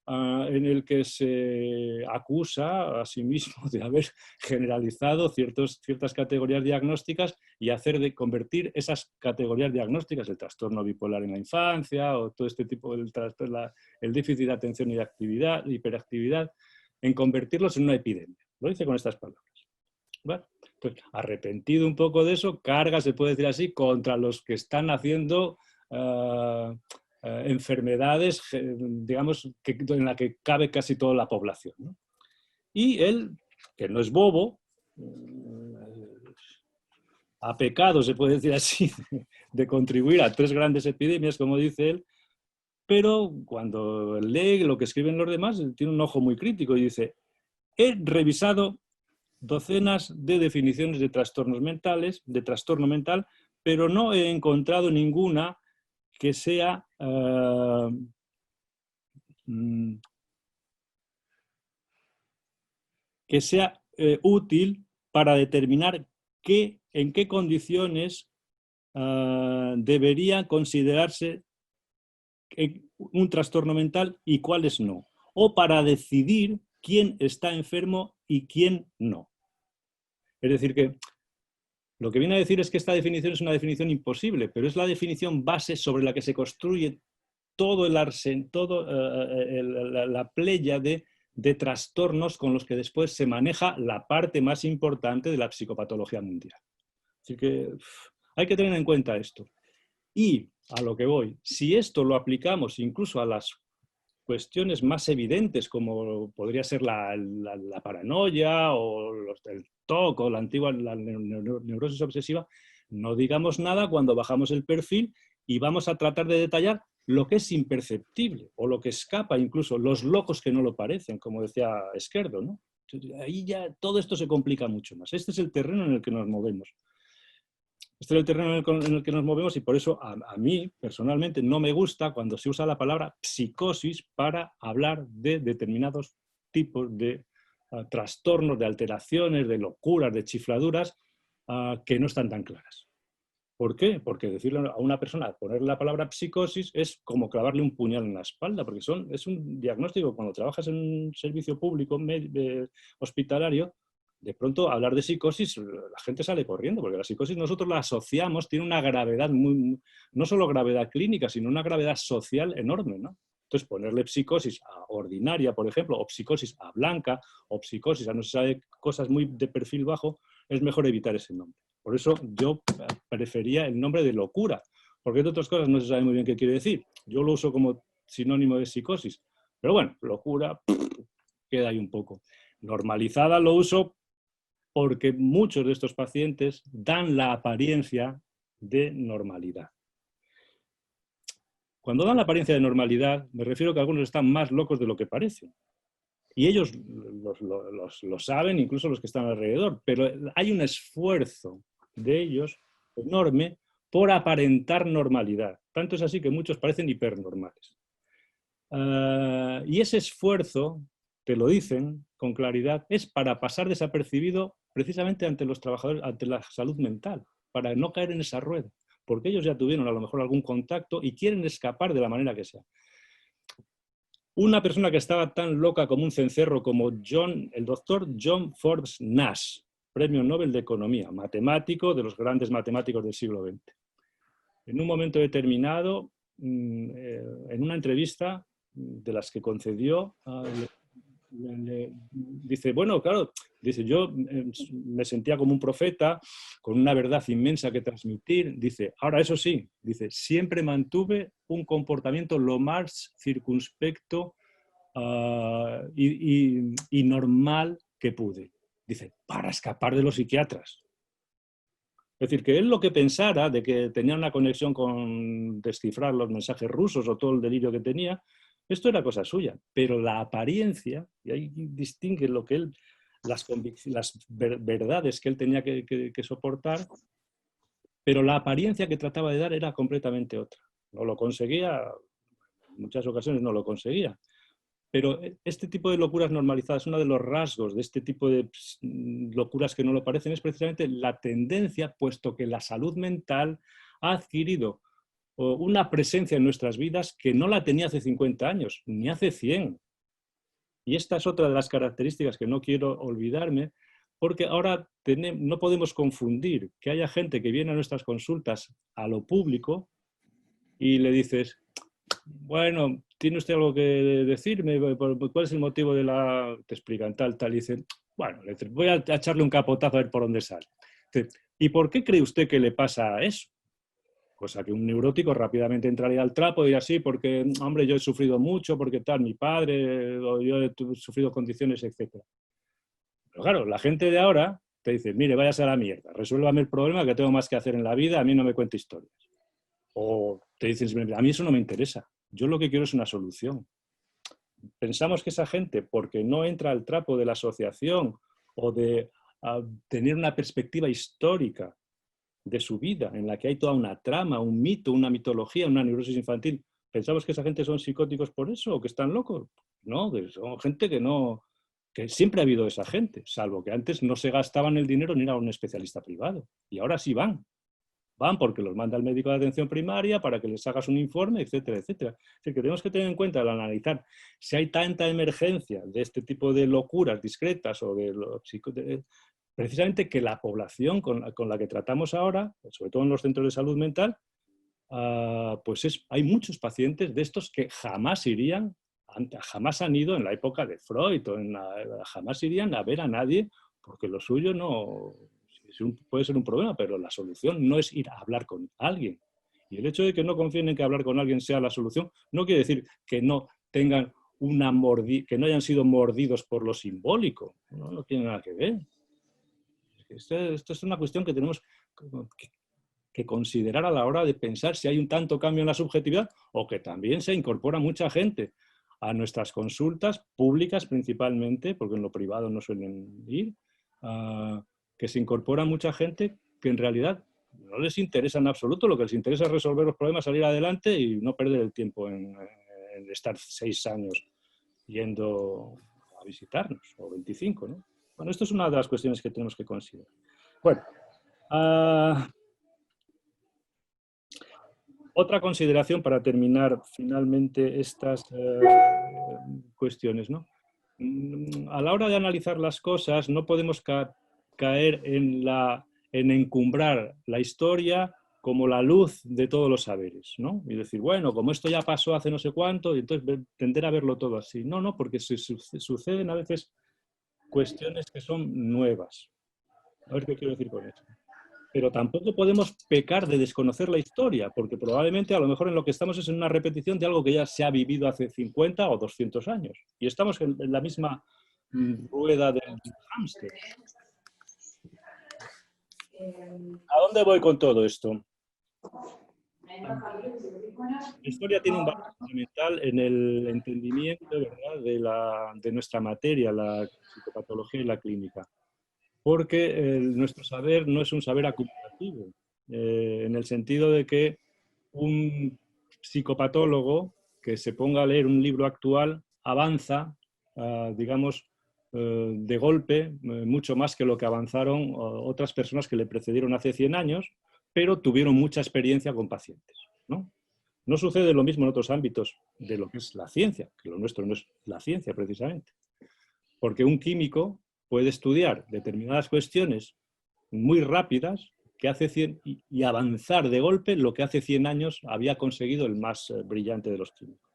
en el que se acusa a sí mismo de haber generalizado ciertas categorías diagnósticas y convertir esas categorías diagnósticas, el trastorno bipolar en la infancia o todo este tipo de el déficit de atención y de actividad, hiperactividad, en convertirlos en una epidemia. Lo dice con estas palabras. ¿Vale? Entonces, arrepentido un poco de eso, carga, se puede decir así, contra los que están haciendo enfermedades, digamos, en la que cabe casi toda la población, ¿no? Y él, que no es bobo, ha pecado, se puede decir así, de contribuir a 3 grandes epidemias, como dice él, pero cuando lee lo que escriben los demás, tiene un ojo muy crítico y dice: he revisado docenas de definiciones de trastornos mentales, de trastorno mental, pero no he encontrado ninguna que sea útil para determinar en qué condiciones debería considerarse un trastorno mental y cuáles no, o para decidir quién está enfermo y quién no. Es decir, que lo que viene a decir es que esta definición es una definición imposible, pero es la definición base sobre la que se construye todo la playa de trastornos con los que después se maneja la parte más importante de la psicopatología mundial. Así que hay que tener en cuenta esto. Y a lo que voy, si esto lo aplicamos incluso a las cuestiones más evidentes, como podría ser la paranoia o el TOC o la neurosis obsesiva, no digamos nada cuando bajamos el perfil y vamos a tratar de detallar lo que es imperceptible o lo que escapa, incluso los locos que no lo parecen, como decía Esquerdo, ¿no? Ahí ya todo esto se complica mucho más. Este es el terreno en el que nos movemos. Este es el terreno en el que nos movemos y por eso a mí, personalmente, no me gusta cuando se usa la palabra psicosis para hablar de determinados tipos de trastornos, de alteraciones, de locuras, de chifladuras que no están tan claras. ¿Por qué? Porque decirle a una persona, ponerle la palabra psicosis es como clavarle un puñal en la espalda, porque es un diagnóstico. Cuando trabajas en un servicio público hospitalario, de pronto hablar de psicosis, la gente sale corriendo, porque la psicosis nosotros la asociamos, tiene una gravedad no solo gravedad clínica, sino una gravedad social enorme, ¿no? Entonces, ponerle psicosis a ordinaria, por ejemplo, o psicosis a blanca, o psicosis a no se sabe cosas muy de perfil bajo, es mejor evitar ese nombre. Por eso yo prefería el nombre de locura, porque de otras cosas no se sabe muy bien qué quiere decir. Yo lo uso como sinónimo de psicosis, pero bueno, locura queda ahí un poco. Normalizada lo uso porque muchos de estos pacientes dan la apariencia de normalidad. Cuando dan la apariencia de normalidad, me refiero a que algunos están más locos de lo que parecen. Y ellos lo saben, incluso los que están alrededor, pero hay un esfuerzo de ellos enorme por aparentar normalidad. Tanto es así que muchos parecen hipernormales. Y ese esfuerzo, te lo dicen con claridad, es para pasar desapercibido precisamente ante los trabajadores, ante la salud mental, para no caer en esa rueda, porque ellos ya tuvieron a lo mejor algún contacto y quieren escapar de la manera que sea. Una persona que estaba tan loca como un cencerro como el doctor John Forbes Nash, premio Nobel de Economía, matemático de los grandes matemáticos del siglo XX. En un momento determinado, en una entrevista de las que concedió, dice, bueno, claro, dice, yo me sentía como un profeta, con una verdad inmensa que transmitir. Dice, ahora eso sí, dice, siempre mantuve un comportamiento lo más circunspecto y normal que pude. Dice, para escapar de los psiquiatras. Es decir, que él lo que pensara de que tenía una conexión con descifrar los mensajes rusos o todo el delirio que tenía, esto era cosa suya. Pero la apariencia, y ahí distingue lo que él, las verdades que él tenía que soportar, pero la apariencia que trataba de dar era completamente otra. No lo conseguía, en muchas ocasiones no lo conseguía. Pero este tipo de locuras normalizadas, uno de los rasgos de este tipo de locuras que no lo parecen, es precisamente la tendencia, puesto que la salud mental ha adquirido una presencia en nuestras vidas que no la tenía hace 50 años, ni hace 100. Y esta es otra de las características que no quiero olvidarme, porque ahora no podemos confundir que haya gente que viene a nuestras consultas a lo público y le dices, bueno, ¿tiene usted algo que decirme? ¿Cuál es el motivo de la...? Te explican tal, y dicen, bueno, voy a echarle un capotazo a ver por dónde sale. ¿Y por qué cree usted que le pasa eso? Cosa que un neurótico rápidamente entraría al trapo y diría, sí, porque, hombre, yo he sufrido mucho, porque tal, mi padre, o yo he sufrido condiciones, etc. Pero claro, la gente de ahora te dice, mire, váyase a la mierda, resuélvame el problema que tengo más que hacer en la vida, a mí no me cuente historias. O te dicen, a mí eso no me interesa, yo lo que quiero es una solución. Pensamos que esa gente, porque no entra al trapo de la asociación o de tener una perspectiva histórica de su vida, en la que hay toda una trama, un mito, una mitología, una neurosis infantil, ¿pensamos que esa gente son psicóticos por eso o que están locos? No, son gente que siempre ha habido esa gente, salvo que antes no se gastaban el dinero ni era un especialista privado, y ahora sí van. Van porque los manda el médico de atención primaria para que les hagas un informe, etcétera, etcétera. Es decir, que tenemos que tener en cuenta al analizar si hay tanta emergencia de este tipo de locuras discretas o precisamente que la población con la que tratamos ahora, sobre todo en los centros de salud mental, pues hay muchos pacientes de estos que jamás han ido en la época de Freud, jamás irían a ver a nadie, porque lo suyo no... puede ser un problema, pero la solución no es ir a hablar con alguien. Y el hecho de que no confíen en que hablar con alguien sea la solución no quiere decir que no tengan que no hayan sido mordidos por lo simbólico. No tiene nada que ver. Esto es una cuestión que tenemos que considerar a la hora de pensar si hay un tanto cambio en la subjetividad o que también se incorpora mucha gente a nuestras consultas públicas principalmente, porque en lo privado no suelen ir, que se incorpora mucha gente que en realidad no les interesa en absoluto, lo que les interesa es resolver los problemas, salir adelante y no perder el tiempo en estar 6 años yendo a visitarnos, o 25, ¿no? Bueno, esto es una de las cuestiones que tenemos que considerar. Bueno, otra consideración para terminar finalmente estas cuestiones, ¿no? A la hora de analizar las cosas no podemos caer en encumbrar la historia como la luz de todos los saberes, ¿no? Y decir, bueno, como esto ya pasó hace no sé cuánto, y entonces tender a verlo todo así. No, porque suceden a veces cuestiones que son nuevas. A ver qué quiero decir con esto. Pero tampoco podemos pecar de desconocer la historia, porque probablemente a lo mejor en lo que estamos es en una repetición de algo que ya se ha vivido hace 50 o 200 años. Y estamos en la misma rueda del hámster. ¿A dónde voy con todo esto? La historia tiene un valor fundamental en el entendimiento, ¿verdad?, de nuestra materia, la psicopatología y la clínica. Porque nuestro saber no es un saber acumulativo, en el sentido de que un psicopatólogo que se ponga a leer un libro actual avanza, digamos, de golpe, mucho más que lo que avanzaron otras personas que le precedieron hace 100 años, pero tuvieron mucha experiencia con pacientes, ¿no? No sucede lo mismo en otros ámbitos de lo que es la ciencia, que lo nuestro no es la ciencia precisamente. Porque un químico puede estudiar determinadas cuestiones muy rápidas que hace 100, y avanzar de golpe lo que hace 100 años había conseguido el más brillante de los químicos.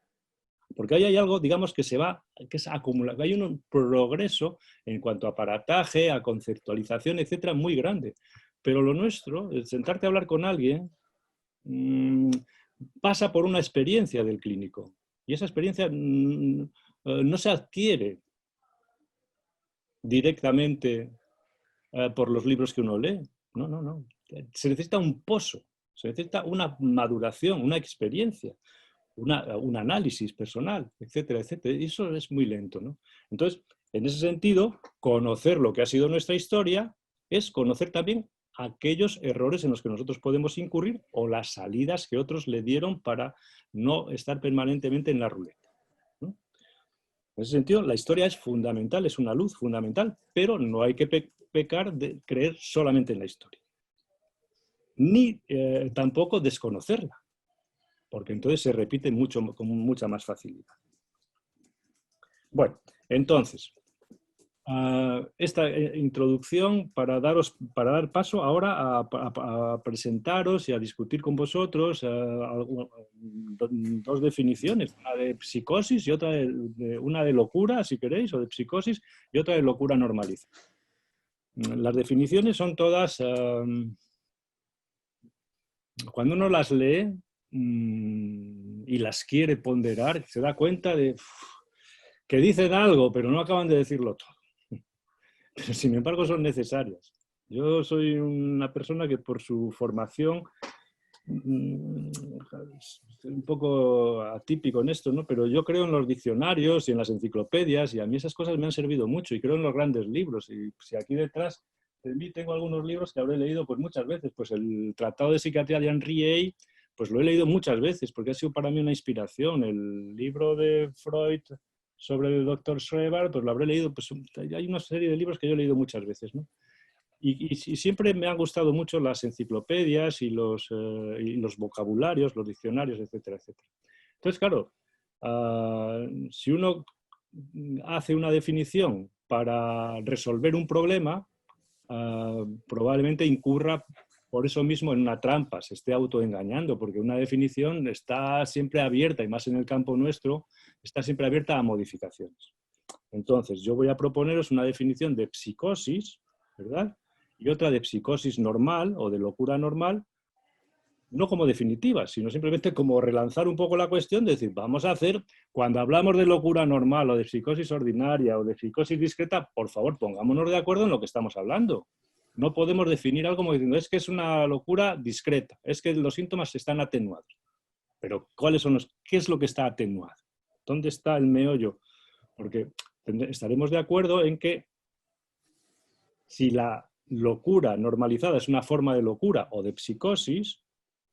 Porque ahí hay algo, digamos, que es acumulado. Hay un progreso en cuanto a aparataje, a conceptualización, etcétera, muy grande. Pero lo nuestro, el sentarte a hablar con alguien, pasa por una experiencia del clínico. Y esa experiencia no se adquiere directamente por los libros que uno lee. No, no, no. Se necesita un pozo, se necesita una maduración, una experiencia, un análisis personal, etcétera, etcétera. Y eso es muy lento, ¿no? Entonces, en ese sentido, conocer lo que ha sido nuestra historia es conocer también aquellos errores en los que nosotros podemos incurrir o las salidas que otros le dieron para no estar permanentemente en la ruleta, ¿no? En ese sentido, la historia es fundamental, es una luz fundamental, pero no hay que pecar de creer solamente en la historia. Ni tampoco desconocerla, porque entonces se repite con mucha más facilidad. Bueno, entonces, esta introducción para dar paso ahora a presentaros y a discutir con vosotros dos definiciones, una de psicosis y otra una de locura, si queréis, o de psicosis, y otra de locura normalizada. Las definiciones son todas, cuando uno las lee y las quiere ponderar, se da cuenta de que dicen algo, pero no acaban de decirlo todo. Pero sin embargo son necesarias. Yo soy una persona que por su formación, un poco atípico en esto, ¿no? Pero yo creo en los diccionarios y en las enciclopedias, y a mí esas cosas me han servido mucho, y creo en los grandes libros. Y si aquí detrás de mí tengo algunos libros que habré leído pues muchas veces, pues el Tratado de Psiquiatría de Henri Ey, pues lo he leído muchas veces, porque ha sido para mí una inspiración. El libro de Freud sobre el doctor Schreber, pues lo habré leído, pues hay una serie de libros que yo he leído muchas veces, ¿no? Y siempre me han gustado mucho las enciclopedias y los vocabularios, los diccionarios, etcétera, etcétera. Entonces, claro, si uno hace una definición para resolver un problema, probablemente incurra por eso mismo en una trampa, se esté autoengañando, porque una definición está siempre abierta, y más en el campo nuestro, está siempre abierta a modificaciones. Entonces, yo voy a proponeros una definición de psicosis, ¿verdad? Y otra de psicosis normal o de locura normal, no como definitiva, sino simplemente como relanzar un poco la cuestión, de decir, vamos a hacer, cuando hablamos de locura normal o de psicosis ordinaria o de psicosis discreta, por favor, pongámonos de acuerdo en lo que estamos hablando. No podemos definir algo como diciendo, es que es una locura discreta, es que los síntomas están atenuados. Pero ¿qué es lo que está atenuado? ¿Dónde está el meollo? Porque estaremos de acuerdo en que si la locura normalizada es una forma de locura o de psicosis,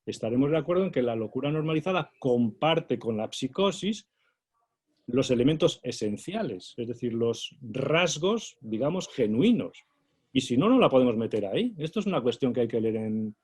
estaremos de acuerdo en que la locura normalizada comparte con la psicosis los elementos esenciales, es decir, los rasgos, digamos, genuinos. Y si no, no la podemos meter ahí. Esto es una cuestión que hay que leer en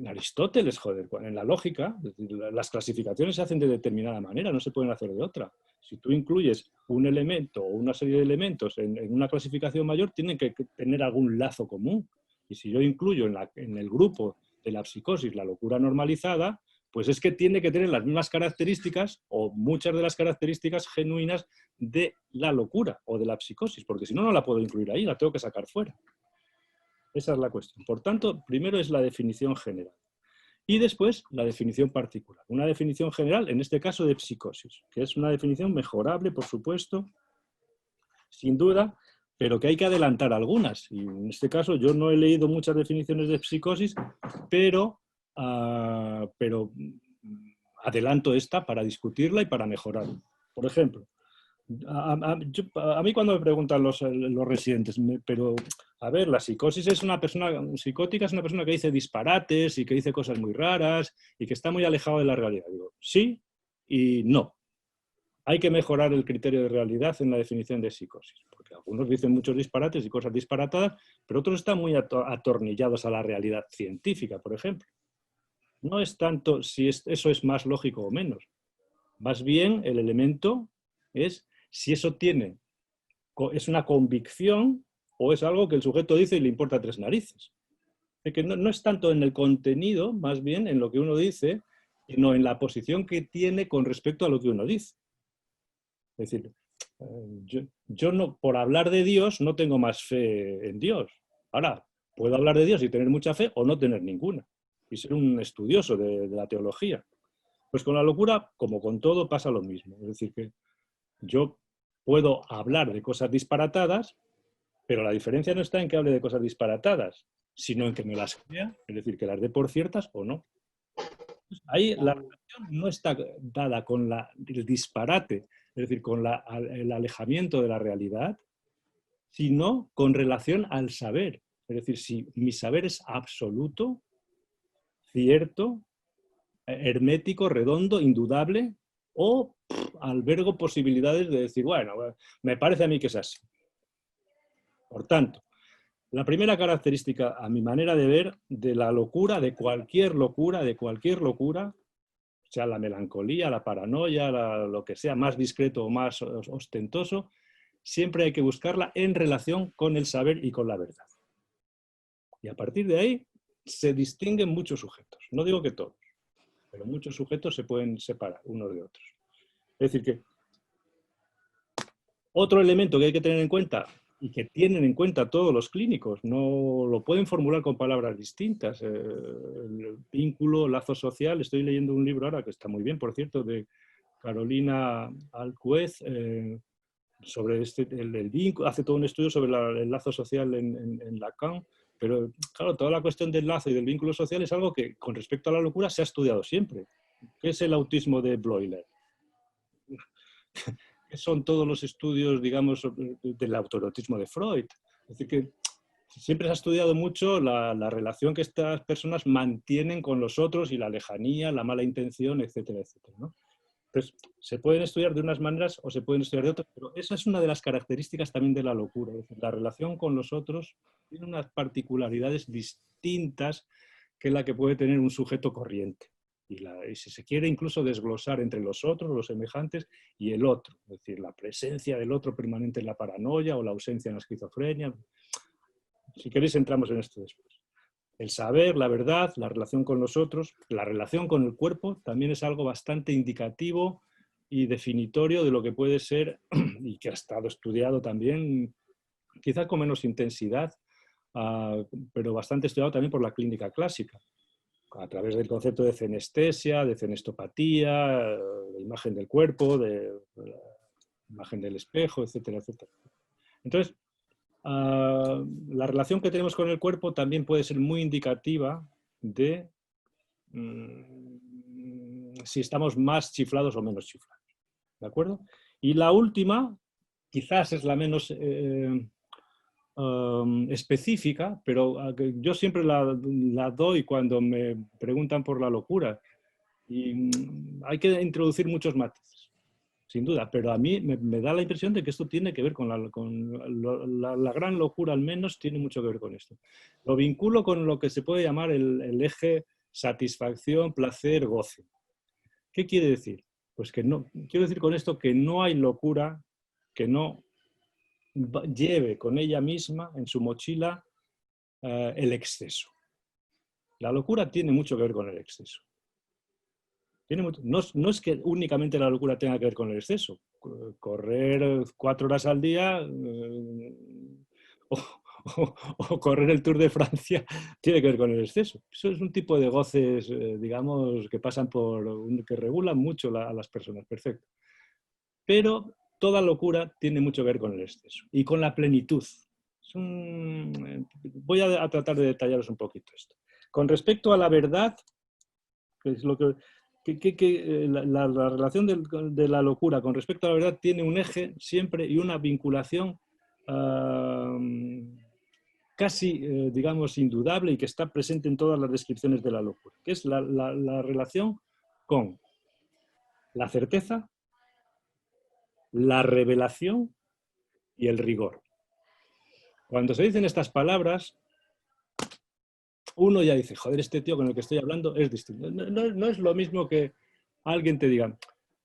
Aristóteles, joder, en la lógica. Es decir, las clasificaciones se hacen de determinada manera, no se pueden hacer de otra. Si tú incluyes un elemento o una serie de elementos en una clasificación mayor, tienen que tener algún lazo común. Y si yo incluyo en el grupo de la psicosis la locura normalizada, pues es que tiene que tener las mismas características o muchas de las características genuinas de la locura o de la psicosis, porque si no, no la puedo incluir ahí, la tengo que sacar fuera. Esa es la cuestión. Por tanto, primero es la definición general y después la definición particular. Una definición general, en este caso de psicosis, que es una definición mejorable, por supuesto, sin duda, pero que hay que adelantar algunas. Y en este caso yo no he leído muchas definiciones de psicosis, pero adelanto esta para discutirla y para mejorarla. Por ejemplo, a mí cuando me preguntan los residentes, pero a ver, la psicosis es una persona psicótica, es una persona que dice disparates y que dice cosas muy raras y que está muy alejado de la realidad. Digo, sí y no. Hay que mejorar el criterio de realidad en la definición de psicosis, porque algunos dicen muchos disparates y cosas disparatadas, pero otros están muy atornillados a la realidad científica, por ejemplo. No es tanto si eso es más lógico o menos. Más bien el elemento es si eso es una convicción o es algo que el sujeto dice y le importa tres narices. Es que no es tanto en el contenido, más bien en lo que uno dice sino en la posición que tiene con respecto a lo que uno dice. Es decir, yo no, por hablar de Dios no tengo más fe en Dios. Ahora, puedo hablar de Dios y tener mucha fe o no tener ninguna, y ser un estudioso de la teología. Pues con la locura, como con todo, pasa lo mismo. Es decir, que yo puedo hablar de cosas disparatadas, pero la diferencia no está en que hable de cosas disparatadas, sino en que me las crea, es decir, que las dé por ciertas o no. Ahí la relación no está dada con el disparate, es decir, con el alejamiento de la realidad, sino con relación al saber. Es decir, si mi saber es absoluto, cierto, hermético, redondo, indudable, o albergo posibilidades de decir, bueno, me parece a mí que es así. Por tanto, la primera característica, a mi manera de ver, de la locura, de cualquier locura, sea la melancolía, la paranoia, lo que sea más discreto o más ostentoso, siempre hay que buscarla en relación con el saber y con la verdad. Y a partir de ahí se distinguen muchos sujetos. No digo que todos, pero muchos sujetos se pueden separar unos de otros. Es decir que otro elemento que hay que tener en cuenta y que tienen en cuenta todos los clínicos, no lo pueden formular con palabras distintas. El vínculo, lazo social, estoy leyendo un libro ahora que está muy bien, por cierto, de Carolina Alcuez, sobre el vínculo, hace todo un estudio sobre el lazo social en Lacan, pero claro, toda la cuestión del lazo y del vínculo social es algo que con respecto a la locura se ha estudiado siempre. ¿Qué es el autismo de Bleuler? ¿Qué son todos los estudios, digamos, del autoerotismo de Freud? Es decir, que siempre se ha estudiado mucho la relación que estas personas mantienen con los otros y la lejanía, la mala intención, etcétera, etcétera, ¿no? Entonces, se pueden estudiar de unas maneras o se pueden estudiar de otras, pero esa es una de las características también de la locura. Es decir, la relación con los otros tiene unas particularidades distintas que la que puede tener un sujeto corriente. Y si se quiere incluso desglosar entre los otros, los semejantes, y el otro. Es decir, la presencia del otro permanente en la paranoia o la ausencia en la esquizofrenia. Si queréis, entramos en esto después. El saber, la verdad, la relación con los otros, la relación con el cuerpo, también es algo bastante indicativo y definitorio de lo que puede ser, y que ha estado estudiado también, quizás con menos intensidad, pero bastante estudiado también por la clínica clásica, a través del concepto de cenestesia, de cenestopatía, de imagen del cuerpo, de la imagen del espejo, etcétera, etcétera. Entonces, la relación que tenemos con el cuerpo también puede ser muy indicativa de si estamos más chiflados o menos chiflados. ¿De acuerdo? Y la última, quizás es la menos específica, pero yo siempre la doy cuando me preguntan por la locura. Y hay que introducir muchos matices, sin duda, pero a mí me da la impresión de que esto tiene que ver con la gran locura, al menos tiene mucho que ver con esto. Lo vinculo con lo que se puede llamar el eje satisfacción, placer, goce. ¿Qué quiere decir? Pues que no, quiero decir con esto que no hay locura que no lleve con ella misma en su mochila el exceso. La locura tiene mucho que ver con el exceso. No es que únicamente la locura tenga que ver con el exceso. Correr 4 horas al día o correr el Tour de Francia tiene que ver con el exceso. Eso es un tipo de goces, digamos, que pasan que regulan mucho a las personas. Perfecto. Pero toda locura tiene mucho que ver con el exceso y con la plenitud. Voy a tratar de detallaros un poquito esto. Con respecto a la verdad, que es lo que la relación de la locura con respecto a la verdad tiene un eje siempre y una vinculación casi, digamos, indudable y que está presente en todas las descripciones de la locura, que es la relación con la certeza, la revelación y el rigor. Cuando se dicen estas palabras, uno ya dice, joder, este tío con el que estoy hablando es distinto. No es lo mismo que alguien te diga,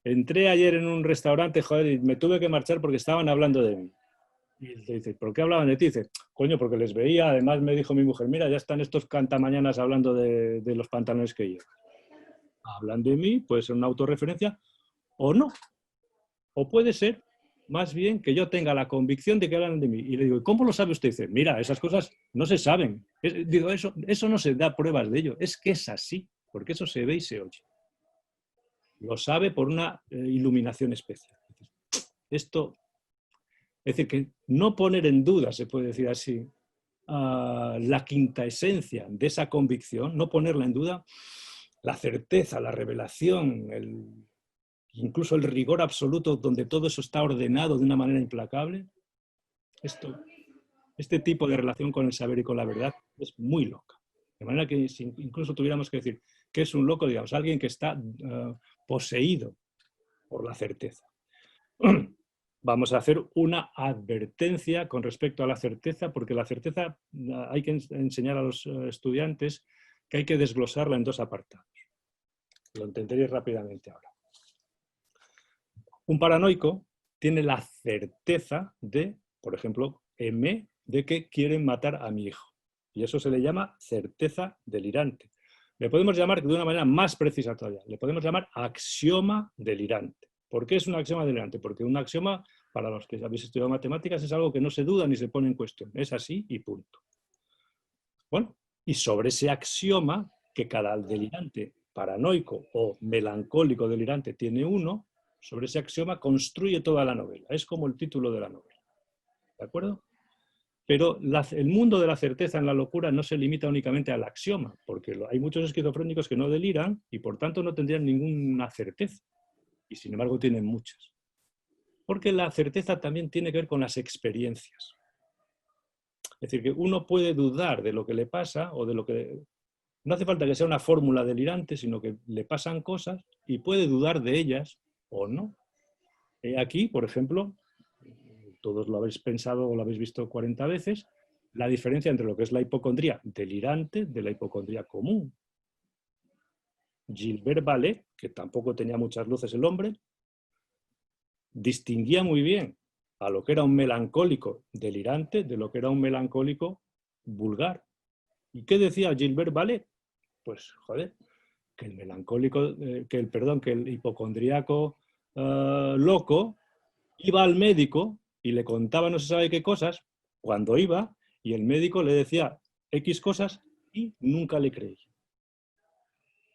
entré ayer en un restaurante, joder, y me tuve que marchar porque estaban hablando de mí. Y te dice, ¿por qué hablaban de ti? Dice, coño, porque les veía, además me dijo mi mujer, mira, ya están estos cantamañanas hablando de los pantalones que llevo. hablan de mí, puede ser una autorreferencia o no. O puede ser más bien que yo tenga la convicción de que hablan de mí. Y le digo, ¿cómo lo sabe usted? Y dice, mira, esas cosas no se saben. Digo, eso no se da pruebas de ello. Es que es así, porque eso se ve y se oye. Lo sabe por una iluminación especial. Esto, es decir, que no poner en duda, se puede decir así, la quinta esencia de esa convicción, no ponerla en duda, la certeza, la revelación, incluso el rigor absoluto donde todo eso está ordenado de una manera implacable, este tipo de relación con el saber y con la verdad es muy loca. De manera que si incluso tuviéramos que decir que es un loco, digamos, alguien que está poseído por la certeza. Vamos a hacer una advertencia con respecto a la certeza, porque la certeza hay que enseñar a los estudiantes que hay que desglosarla en dos apartados. Lo entenderéis rápidamente ahora. Un paranoico tiene la certeza de, por ejemplo, de que quieren matar a mi hijo. Y eso se le llama certeza delirante. Le podemos llamar de una manera más precisa todavía. Le podemos llamar axioma delirante. ¿Por qué es un axioma delirante? Porque un axioma, para los que habéis estudiado matemáticas, es algo que no se duda ni se pone en cuestión. Es así y punto. Bueno, y sobre ese axioma, que cada delirante paranoico o melancólico delirante tiene uno, sobre ese axioma construye toda la novela. Es como el título de la novela. ¿De acuerdo? Pero el mundo de la certeza en la locura no se limita únicamente al axioma, porque hay muchos esquizofrénicos que no deliran y por tanto no tendrían ninguna certeza. Y sin embargo tienen muchas. Porque la certeza también tiene que ver con las experiencias. Es decir, que uno puede dudar de lo que le pasa o de lo que... No hace falta que sea una fórmula delirante, sino que le pasan cosas y puede dudar de ellas o no. Aquí, por ejemplo, todos lo habéis pensado o lo habéis visto 40 veces, la diferencia entre lo que es la hipocondría delirante de la hipocondría común. Gilbert Vallée, que tampoco tenía muchas luces el hombre, distinguía muy bien a lo que era un melancólico delirante de lo que era un melancólico vulgar. ¿Y qué decía Gilbert Vallée? Pues, joder, que el melancólico, que el hipocondríaco loco iba al médico y le contaba no se sabe qué cosas cuando iba y el médico le decía X cosas y nunca le creía.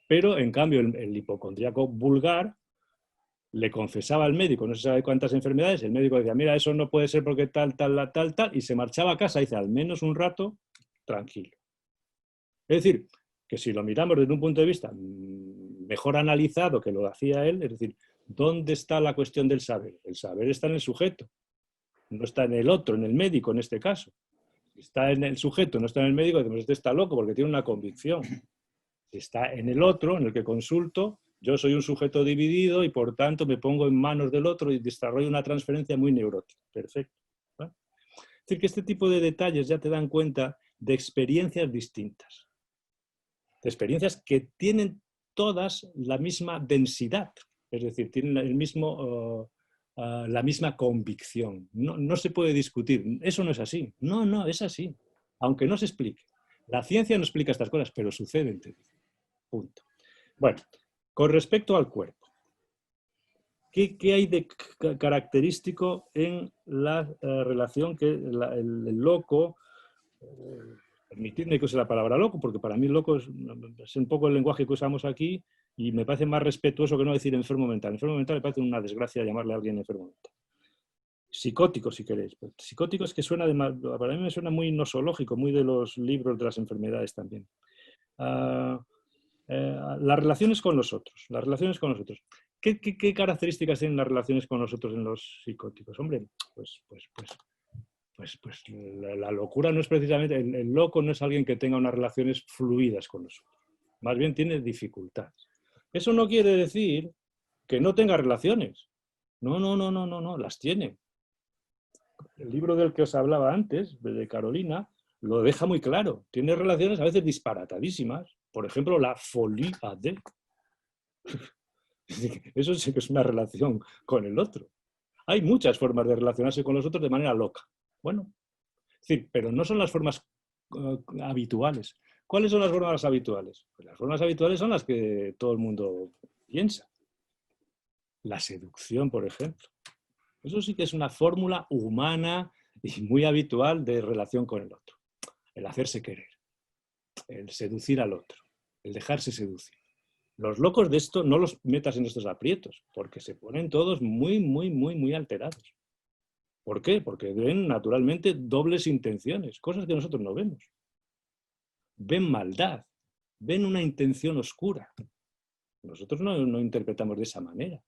Pero, en cambio, el hipocondríaco vulgar le confesaba al médico no se sabe cuántas enfermedades, el médico decía, mira, eso no puede ser porque tal, y se marchaba a casa y dice, al menos un rato, tranquilo. Es decir, que si lo miramos desde un punto de vista mejor analizado que lo hacía él, es decir, ¿dónde está la cuestión del saber? El saber está en el sujeto, no está en el otro, en el médico en este caso. Está en el sujeto, no está en el médico, decimos, este está loco porque tiene una convicción. Está en el otro, en el que consulto, yo soy un sujeto dividido y por tanto me pongo en manos del otro y desarrollo una transferencia muy neurótica. Perfecto. ¿Vale? Es decir, que este tipo de detalles ya te dan cuenta de experiencias distintas. De experiencias que tienen todas la misma densidad, es decir, tienen el mismo, la misma convicción. No se puede discutir. Eso no es así. No, es así. Aunque no se explique. La ciencia no explica estas cosas, pero suceden. Punto. Bueno, con respecto al cuerpo, ¿qué hay de característico en la relación que el loco, permitidme que use la palabra loco, porque para mí loco es un poco el lenguaje que usamos aquí y me parece más respetuoso que no decir enfermo mental. Enfermo mental me parece una desgracia llamarle a alguien enfermo mental. Psicótico, si queréis. Pero psicótico es que suena para mí me suena muy nosológico, muy de los libros de las enfermedades también. Las relaciones con los otros. Las relaciones con los otros. ¿Qué características tienen las relaciones con los otros en los psicóticos? Hombre, pues la locura no es precisamente... El loco no es alguien que tenga unas relaciones fluidas con los otros. Más bien tiene dificultades. Eso no quiere decir que no tenga relaciones. No, las tiene. El libro del que os hablaba antes, de Carolina, lo deja muy claro. Tiene relaciones a veces disparatadísimas. Por ejemplo, la folie à deux. Eso sí que es una relación con el otro. Hay muchas formas de relacionarse con los otros de manera loca. Bueno, es decir, pero no son las formas habituales. ¿Cuáles son las formas habituales? Pues las formas habituales son las que todo el mundo piensa. La seducción, por ejemplo. Eso sí que es una fórmula humana y muy habitual de relación con el otro. El hacerse querer, el seducir al otro, el dejarse seducir. Los locos de esto no los metas en estos aprietos, porque se ponen todos muy, muy, muy, muy alterados. ¿Por qué? Porque ven naturalmente dobles intenciones, cosas que nosotros no vemos. Ven maldad, ven una intención oscura. Nosotros no interpretamos de esa manera.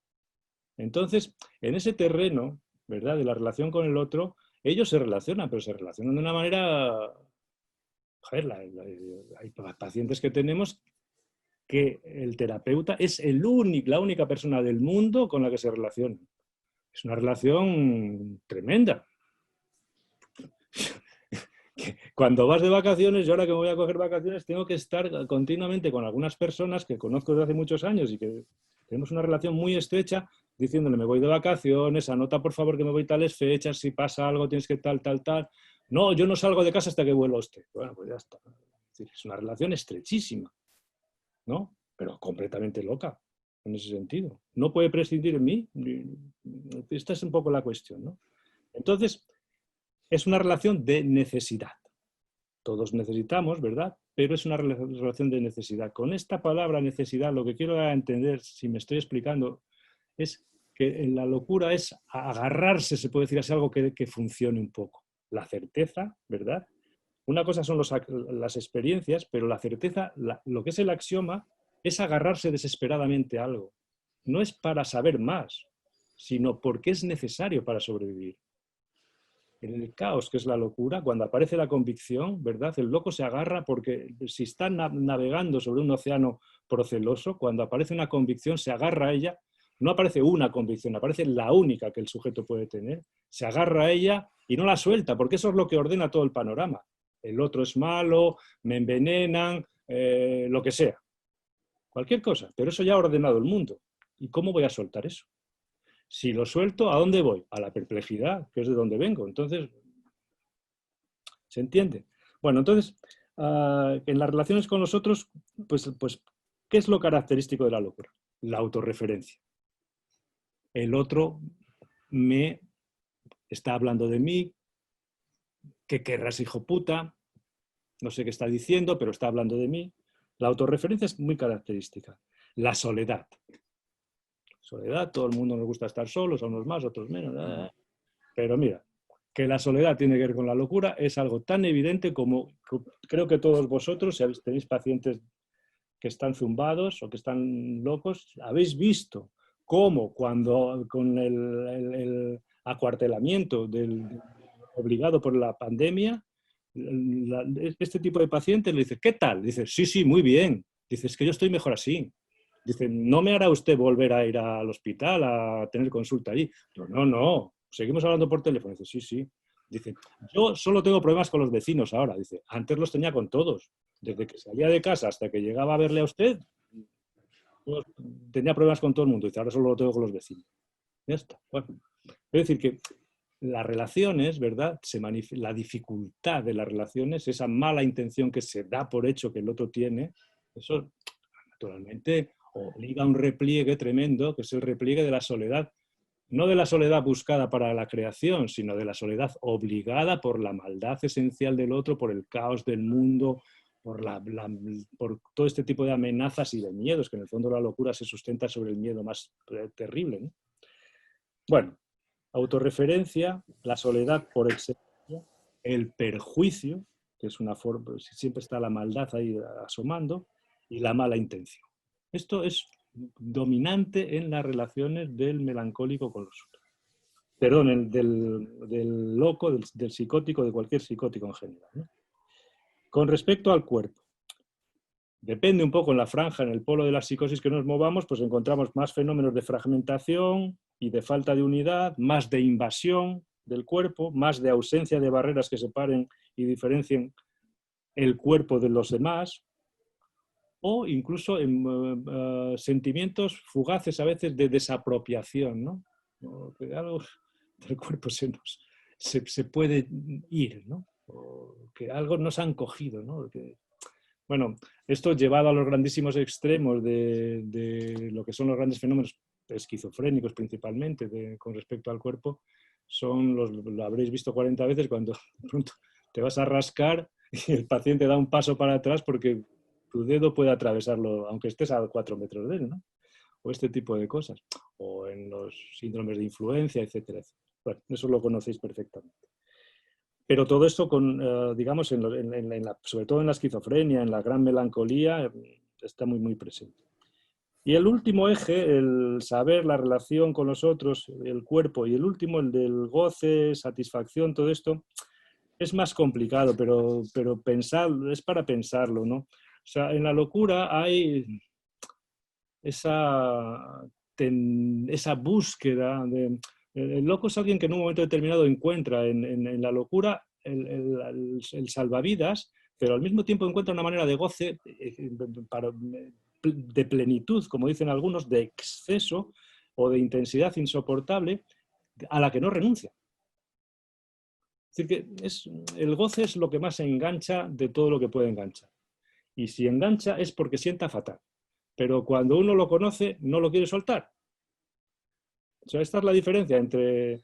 Entonces, en ese terreno, ¿verdad?, de la relación con el otro, ellos se relacionan, pero se relacionan de una manera... Joder, hay pacientes que tenemos que el terapeuta es la única persona del mundo con la que se relaciona. Es una relación tremenda. Cuando vas de vacaciones, yo ahora que me voy a coger vacaciones, tengo que estar continuamente con algunas personas que conozco desde hace muchos años y que tenemos una relación muy estrecha, diciéndole, me voy de vacaciones, anota por favor que me voy tales fechas, si pasa algo tienes que tal, tal, tal. No, yo no salgo de casa hasta que vuelva usted. Bueno, pues ya está. Es una relación estrechísima, ¿no? Pero completamente loca, en ese sentido. No puede prescindir de mí. Esta es un poco la cuestión, ¿no? Entonces, es una relación de necesidad. Todos necesitamos, ¿verdad? Pero es una relación de necesidad. Con esta palabra necesidad, lo que quiero dar a entender, si me estoy explicando, es que en la locura es agarrarse, se puede decir así, algo que funcione un poco. La certeza, ¿verdad? Una cosa son las experiencias, pero la certeza, lo que es el axioma, es agarrarse desesperadamente a algo. No es para saber más, sino porque es necesario para sobrevivir. En el caos, que es la locura, cuando aparece la convicción, ¿verdad? El loco se agarra porque si está navegando sobre un océano proceloso, cuando aparece una convicción se agarra a ella. No aparece una convicción, aparece la única que el sujeto puede tener. Se agarra a ella y no la suelta, porque eso es lo que ordena todo el panorama. El otro es malo, me envenenan, lo que sea. Cualquier cosa, pero eso ya ha ordenado el mundo. ¿Y cómo voy a soltar eso? Si lo suelto, ¿a dónde voy? A la perplejidad, que es de donde vengo. Entonces, ¿se entiende? Bueno, entonces, en las relaciones con los otros, pues, ¿qué es lo característico de la locura? La autorreferencia. El otro me está hablando de mí, ¿qué querrás, hijo puta? No sé qué está diciendo, pero está hablando de mí. La autorreferencia es muy característica. La soledad. Soledad, todo el mundo nos gusta estar solos, a unos más, otros menos. Pero mira, que la soledad tiene que ver con la locura es algo tan evidente como creo que todos vosotros, si tenéis pacientes que están zumbados o que están locos, habéis visto cómo cuando con el acuartelamiento obligado por la pandemia, este tipo de pacientes le dice, ¿qué tal? Dice, sí, sí, muy bien. Dice, es que yo estoy mejor así. Dice, ¿no me hará usted volver a ir al hospital a tener consulta allí? Yo, no, no, seguimos hablando por teléfono. Dice, sí, sí. Dice, yo solo tengo problemas con los vecinos ahora. Dice, antes los tenía con todos. Desde que salía de casa hasta que llegaba a verle a usted, tenía problemas con todo el mundo. Dice, ahora solo lo tengo con los vecinos. Ya está. Bueno, es decir que las relaciones, ¿verdad? La dificultad de las relaciones, esa mala intención que se da por hecho que el otro tiene, eso naturalmente obliga a un repliegue tremendo, que es el repliegue de la soledad, no de la soledad buscada para la creación, sino de la soledad obligada por la maldad esencial del otro, por el caos del mundo, por todo este tipo de amenazas y de miedos, que en el fondo la locura se sustenta sobre el miedo más terrible, ¿no? Bueno, autorreferencia, la soledad por excelencia, el perjuicio, que es una forma, siempre está la maldad ahí asomando, y la mala intención. Esto es dominante en las relaciones del melancólico con los otros. Perdón, del loco, del psicótico, de cualquier psicótico en general, ¿no? Con respecto al cuerpo, depende un poco en la franja, en el polo de la psicosis que nos movamos, pues encontramos más fenómenos de fragmentación y de falta de unidad, más de invasión del cuerpo, más de ausencia de barreras que separen y diferencien el cuerpo de los demás, o incluso en sentimientos fugaces a veces de desapropiación, ¿no? Que algo del cuerpo se puede ir, ¿no? O que algo nos han cogido, ¿no? Bueno, esto llevado a los grandísimos extremos de lo que son los grandes fenómenos esquizofrénicos principalmente con respecto al cuerpo, lo habréis visto 40 veces cuando de pronto te vas a rascar y el paciente da un paso para atrás porque tu dedo puede atravesarlo, aunque estés a 4 metros de él, ¿no? O este tipo de cosas. O en los síndromes de influencia, etcétera, etcétera. Bueno, eso lo conocéis perfectamente. Pero todo esto, digamos, sobre todo en la esquizofrenia, en la gran melancolía, está muy, muy presente. Y el último eje, el saber, la relación con los otros, el cuerpo, y el último, el del goce, satisfacción, todo esto, es más complicado, pero es para pensarlo, ¿no? O sea, en la locura hay esa búsqueda de... El loco es alguien que en un momento determinado encuentra en la locura el salvavidas, pero al mismo tiempo encuentra una manera de goce, de plenitud, como dicen algunos, de exceso o de intensidad insoportable a la que no renuncia. Es decir, que el goce es lo que más engancha de todo lo que puede enganchar. Y si engancha es porque sienta fatal. Pero cuando uno lo conoce, no lo quiere soltar. O sea, esta es la diferencia entre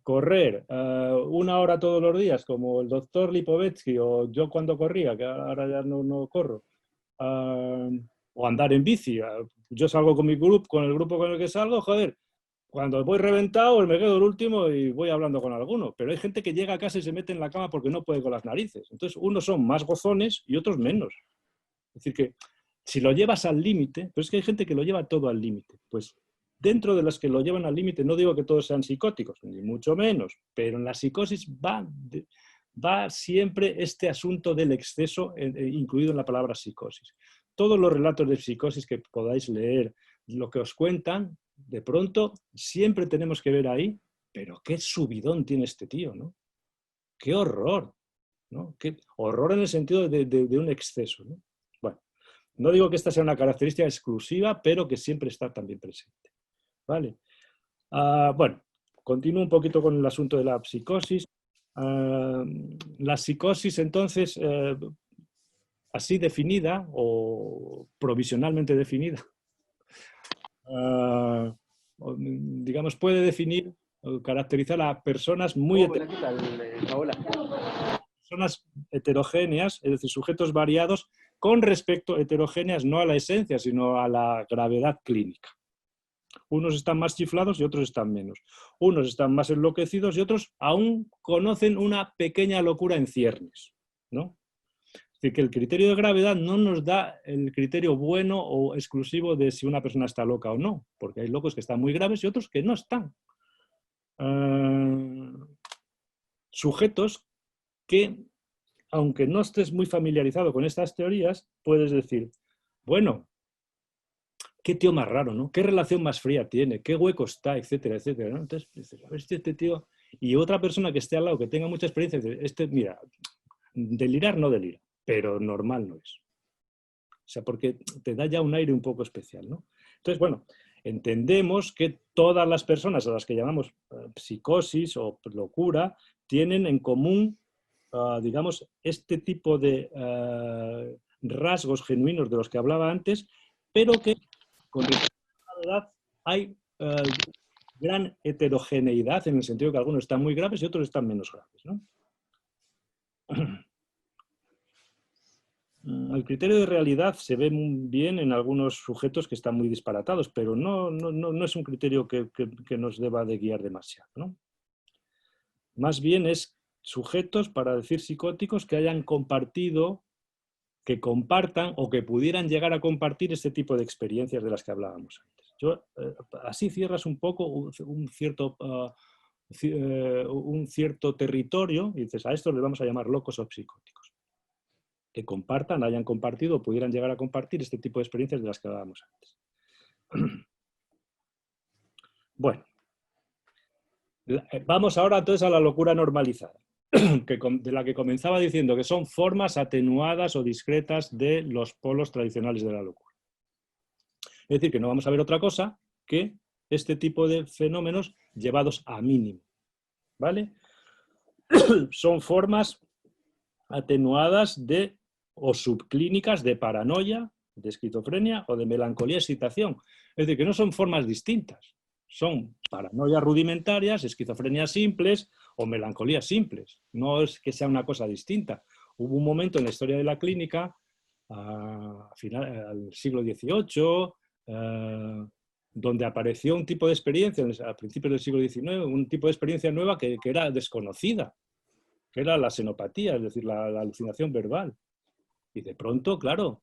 correr 1 hora todos los días, como el doctor Lipovetsky o yo cuando corría, que ahora ya no corro, o andar en bici. Yo salgo con el grupo con el que salgo, joder, cuando voy reventado me quedo el último y voy hablando con alguno. Pero hay gente que llega a casa y se mete en la cama porque no puede con las narices. Entonces, unos son más gozones y otros menos. Es decir, que si lo llevas al límite, pero es que hay gente que lo lleva todo al límite, pues dentro de las que lo llevan al límite, no digo que todos sean psicóticos, ni mucho menos, pero en la psicosis va siempre este asunto del exceso incluido en la palabra psicosis. Todos los relatos de psicosis que podáis leer, lo que os cuentan, de pronto siempre tenemos que ver ahí, pero qué subidón tiene este tío, ¿no? Qué horror, ¿no? Qué horror en el sentido de un exceso, ¿no? Bueno, no digo que esta sea una característica exclusiva, pero que siempre está también presente. ¿Vale? Bueno, continúo un poquito con el asunto de la psicosis. La psicosis, entonces, así definida o provisionalmente definida, digamos, puede definir o caracterizar a personas muy personas heterogéneas, es decir, sujetos variados con respecto heterogéneas no a la esencia, sino a la gravedad clínica. Unos están más chiflados y otros están menos. Unos están más enloquecidos y otros aún conocen una pequeña locura en ciernes, ¿no? Es decir, que el criterio de gravedad no nos da el criterio bueno o exclusivo de si una persona está loca o no, porque hay locos que están muy graves y otros que no están. Sujetos que, aunque no estés muy familiarizado con estas teorías, puedes decir, bueno, qué tío más raro, ¿no? Qué relación más fría tiene, qué hueco está, etcétera, etcétera, ¿no? Entonces, dices, a ver si este tío... Y otra persona que esté al lado, que tenga mucha experiencia, dice, mira, delirar no delira, pero normal no es. O sea, porque te da ya un aire un poco especial, ¿no? Entonces, bueno, entendemos que todas las personas a las que llamamos psicosis o locura tienen en común, digamos, este tipo de rasgos genuinos de los que hablaba antes, pero que con respecto a la gravedad hay gran heterogeneidad en el sentido que algunos están muy graves y otros están menos graves, ¿no? El criterio de realidad se ve muy bien en algunos sujetos que están muy disparatados, pero no es un criterio que nos deba de guiar demasiado, ¿no? Más bien es sujetos, para decir psicóticos, que hayan compartido, que compartan o que pudieran llegar a compartir este tipo de experiencias de las que hablábamos antes. Así cierras un poco un cierto territorio y dices, a estos les vamos a llamar locos o psicóticos. Que compartan, hayan compartido o pudieran llegar a compartir este tipo de experiencias de las que hablábamos antes. Bueno, vamos ahora entonces a la locura normalizada, de la que comenzaba diciendo que son formas atenuadas o discretas de los polos tradicionales de la locura. Es decir, que no vamos a ver otra cosa que este tipo de fenómenos llevados a mínimo, ¿vale? Son formas atenuadas de o subclínicas de paranoia, de esquizofrenia o de melancolía excitación. Es decir, que no son formas distintas. Son paranoias rudimentarias, esquizofrenias simples o melancolías simples. No es que sea una cosa distinta. Hubo un momento en la historia de la clínica, al siglo XVIII, donde apareció un tipo de experiencia, a principios del siglo XIX, un tipo de experiencia nueva que era desconocida, que era la senopatía, es decir, la alucinación verbal. Y de pronto, claro,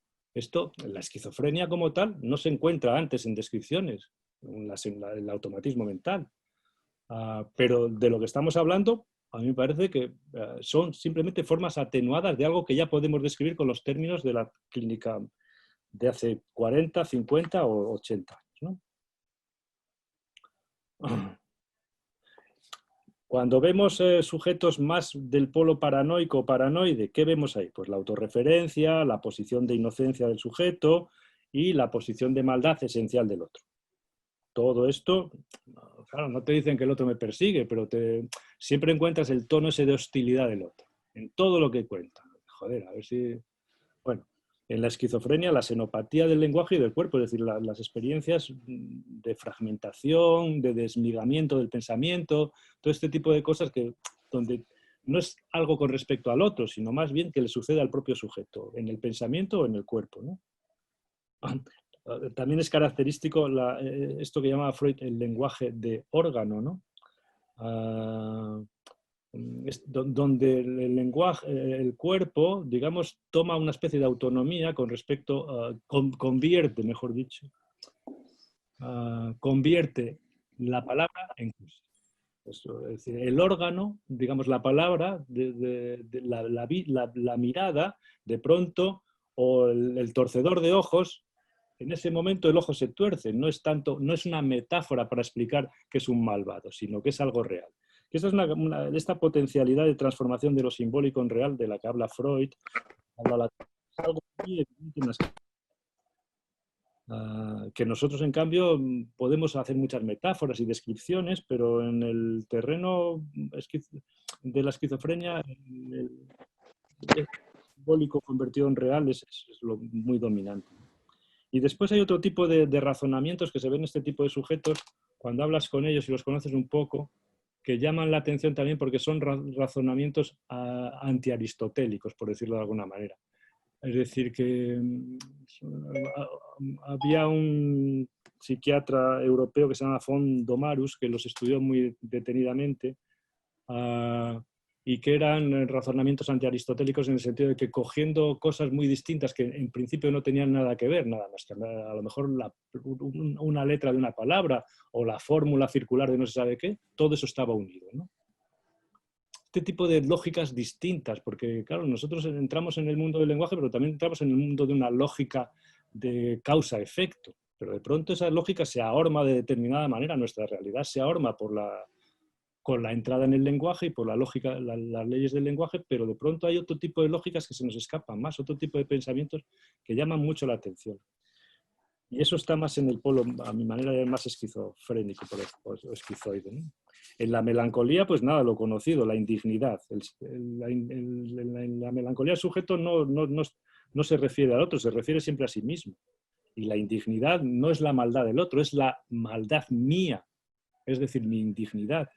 la esquizofrenia como tal no se encuentra antes en descripciones, en el automatismo mental. Pero de lo que estamos hablando, a mí me parece que son simplemente formas atenuadas de algo que ya podemos describir con los términos de la clínica de hace 40, 50 o 80 años, ¿no? Cuando vemos sujetos más del polo paranoico o paranoide, ¿qué vemos ahí? Pues la autorreferencia, la posición de inocencia del sujeto y la posición de maldad esencial del otro. Todo esto, claro, no te dicen que el otro me persigue, pero siempre encuentras el tono ese de hostilidad del otro, en todo lo que cuenta. Joder, a ver si... Bueno, en la esquizofrenia, la senopatía del lenguaje y del cuerpo, es decir, las experiencias de fragmentación, de desmigamiento del pensamiento, todo este tipo de cosas donde no es algo con respecto al otro, sino más bien que le sucede al propio sujeto, en el pensamiento o en el cuerpo, ¿no? También es característico esto que llamaba Freud el lenguaje de órgano, ¿no? Donde el lenguaje, el cuerpo, digamos, toma una especie de autonomía con respecto, convierte, mejor dicho, convierte la palabra en cosa. Eso, es decir, el órgano, digamos, la palabra, la mirada, de pronto, o el torcedor de ojos, en ese momento el ojo se tuerce, no es una metáfora para explicar que es un malvado, sino que es algo real. Esta es esta potencialidad de transformación de lo simbólico en real de la que habla Freud, es algo muy evidente en las que nosotros, en cambio, podemos hacer muchas metáforas y descripciones, pero en el terreno de la esquizofrenia, el simbólico convertido en real es lo muy dominante. Y después hay otro tipo de razonamientos que se ven en este tipo de sujetos, cuando hablas con ellos y los conoces un poco, que llaman la atención también porque son razonamientos antiaristotélicos, por decirlo de alguna manera. Es decir, que había un psiquiatra europeo que se llama von Domarus, que los estudió muy detenidamente, y que eran razonamientos antiaristotélicos en el sentido de que cogiendo cosas muy distintas que en principio no tenían nada que ver, nada más que a lo mejor una letra de una palabra o la fórmula circular de no se sabe qué, todo eso estaba unido, ¿no? Este tipo de lógicas distintas, porque claro, nosotros entramos en el mundo del lenguaje, pero también entramos en el mundo de una lógica de causa-efecto, pero de pronto esa lógica se ahorma de determinada manera, nuestra realidad se ahorma con la entrada en el lenguaje y por la lógica, las leyes del lenguaje, pero de pronto hay otro tipo de lógicas que se nos escapan más, otro tipo de pensamientos que llaman mucho la atención. Y eso está más en el polo, a mi manera de ver, más esquizofrénico o esquizoide, ¿no? En la melancolía, pues nada, lo conocido, la indignidad. La melancolía del sujeto no se refiere al otro, se refiere siempre a sí mismo. Y la indignidad no es la maldad del otro, es la maldad mía, es decir, mi indignidad.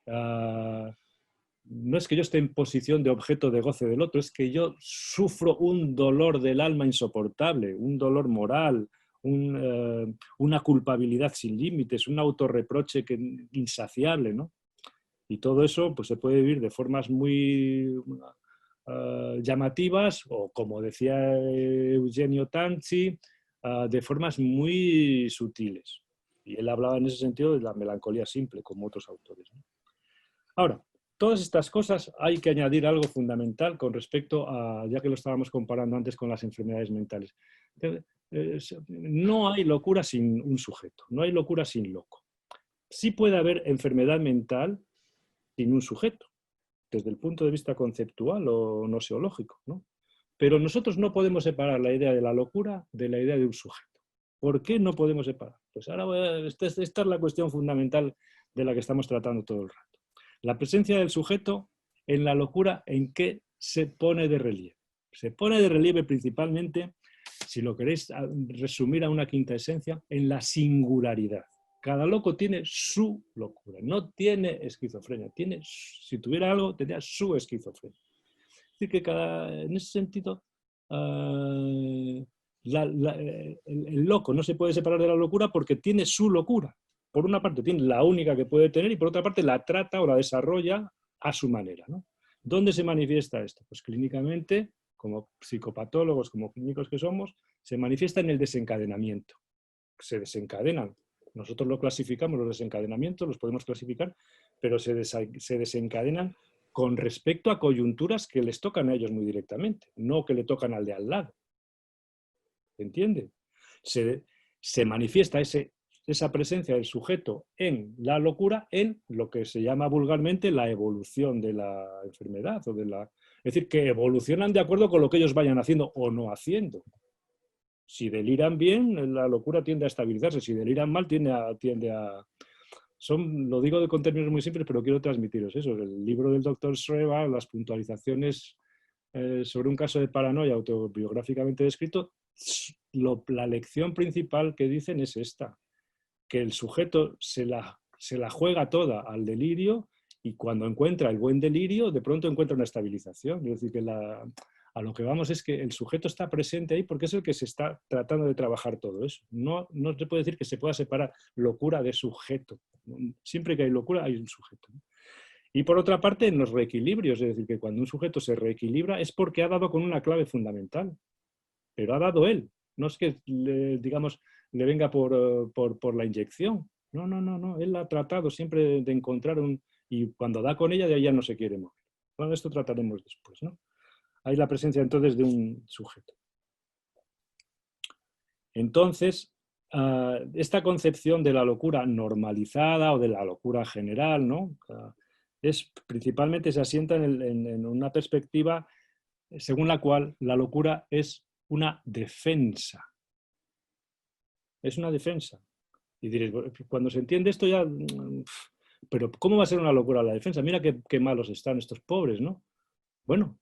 No es que yo esté en posición de objeto de goce del otro, es que yo sufro un dolor del alma insoportable, un dolor moral, una culpabilidad sin límites, un autorreproche insaciable, ¿no? Y todo eso pues, se puede vivir de formas muy llamativas o, como decía Eugenio Tanzi, de formas muy sutiles. Y él hablaba en ese sentido de la melancolía simple, como otros autores, ¿no? Ahora, todas estas cosas hay que añadir algo fundamental con respecto a, ya que lo estábamos comparando antes con las enfermedades mentales. No hay locura sin un sujeto, no hay locura sin loco. Sí puede haber enfermedad mental sin un sujeto, desde el punto de vista conceptual o noseológico, ¿no? Pero nosotros no podemos separar la idea de la locura de la idea de un sujeto. ¿Por qué no podemos separar? Pues ahora esta es la cuestión fundamental de la que estamos tratando todo el rato. La presencia del sujeto en la locura, ¿en qué se pone de relieve? Se pone de relieve principalmente, si lo queréis resumir a una quinta esencia, en la singularidad. Cada loco tiene su locura, no tiene esquizofrenia. Si tuviera algo, tendría su esquizofrenia. Es decir, que en ese sentido, el loco no se puede separar de la locura porque tiene su locura. Por una parte tiene la única que puede tener y por otra parte la trata o la desarrolla a su manera, ¿no? ¿Dónde se manifiesta esto? Pues clínicamente, como psicopatólogos, como clínicos que somos, se manifiesta en el desencadenamiento. Se desencadenan. Nosotros lo clasificamos, los desencadenamientos, los podemos clasificar, pero se desencadenan con respecto a coyunturas que les tocan a ellos muy directamente, no que le tocan al de al lado. ¿Se entiende? Se manifiesta esa presencia del sujeto en la locura, en lo que se llama vulgarmente la evolución de la enfermedad. Es decir, que evolucionan de acuerdo con lo que ellos vayan haciendo o no haciendo. Si deliran bien, la locura tiende a estabilizarse. Si deliran mal, tiende a... Lo digo con términos muy simples, pero quiero transmitiros eso. El libro del Dr. Sreva, las puntualizaciones sobre un caso de paranoia autobiográficamente descrito, la lección principal que dicen es esta, que el sujeto se la juega toda al delirio y cuando encuentra el buen delirio, de pronto encuentra una estabilización. Es decir, que a lo que vamos es que el sujeto está presente ahí porque es el que se está tratando de trabajar todo eso. No se puede decir que se pueda separar locura de sujeto. Siempre que hay locura hay un sujeto. Y por otra parte, en los reequilibrios, es decir, que cuando un sujeto se reequilibra es porque ha dado con una clave fundamental, pero ha dado él. No es que, digamos, le venga por la inyección. No. Él ha tratado siempre de encontrar y cuando da con ella, de ahí ya no se quiere mover. Bueno, esto trataremos después, ¿no? Hay la presencia entonces de un sujeto. Entonces, esta concepción de la locura normalizada o de la locura general, ¿no? Principalmente se asienta en una perspectiva según la cual la locura es una defensa. Es una defensa. Y diréis, cuando se entiende esto ya... Pero ¿cómo va a ser una locura la defensa? Mira qué malos están estos pobres, ¿no? Bueno,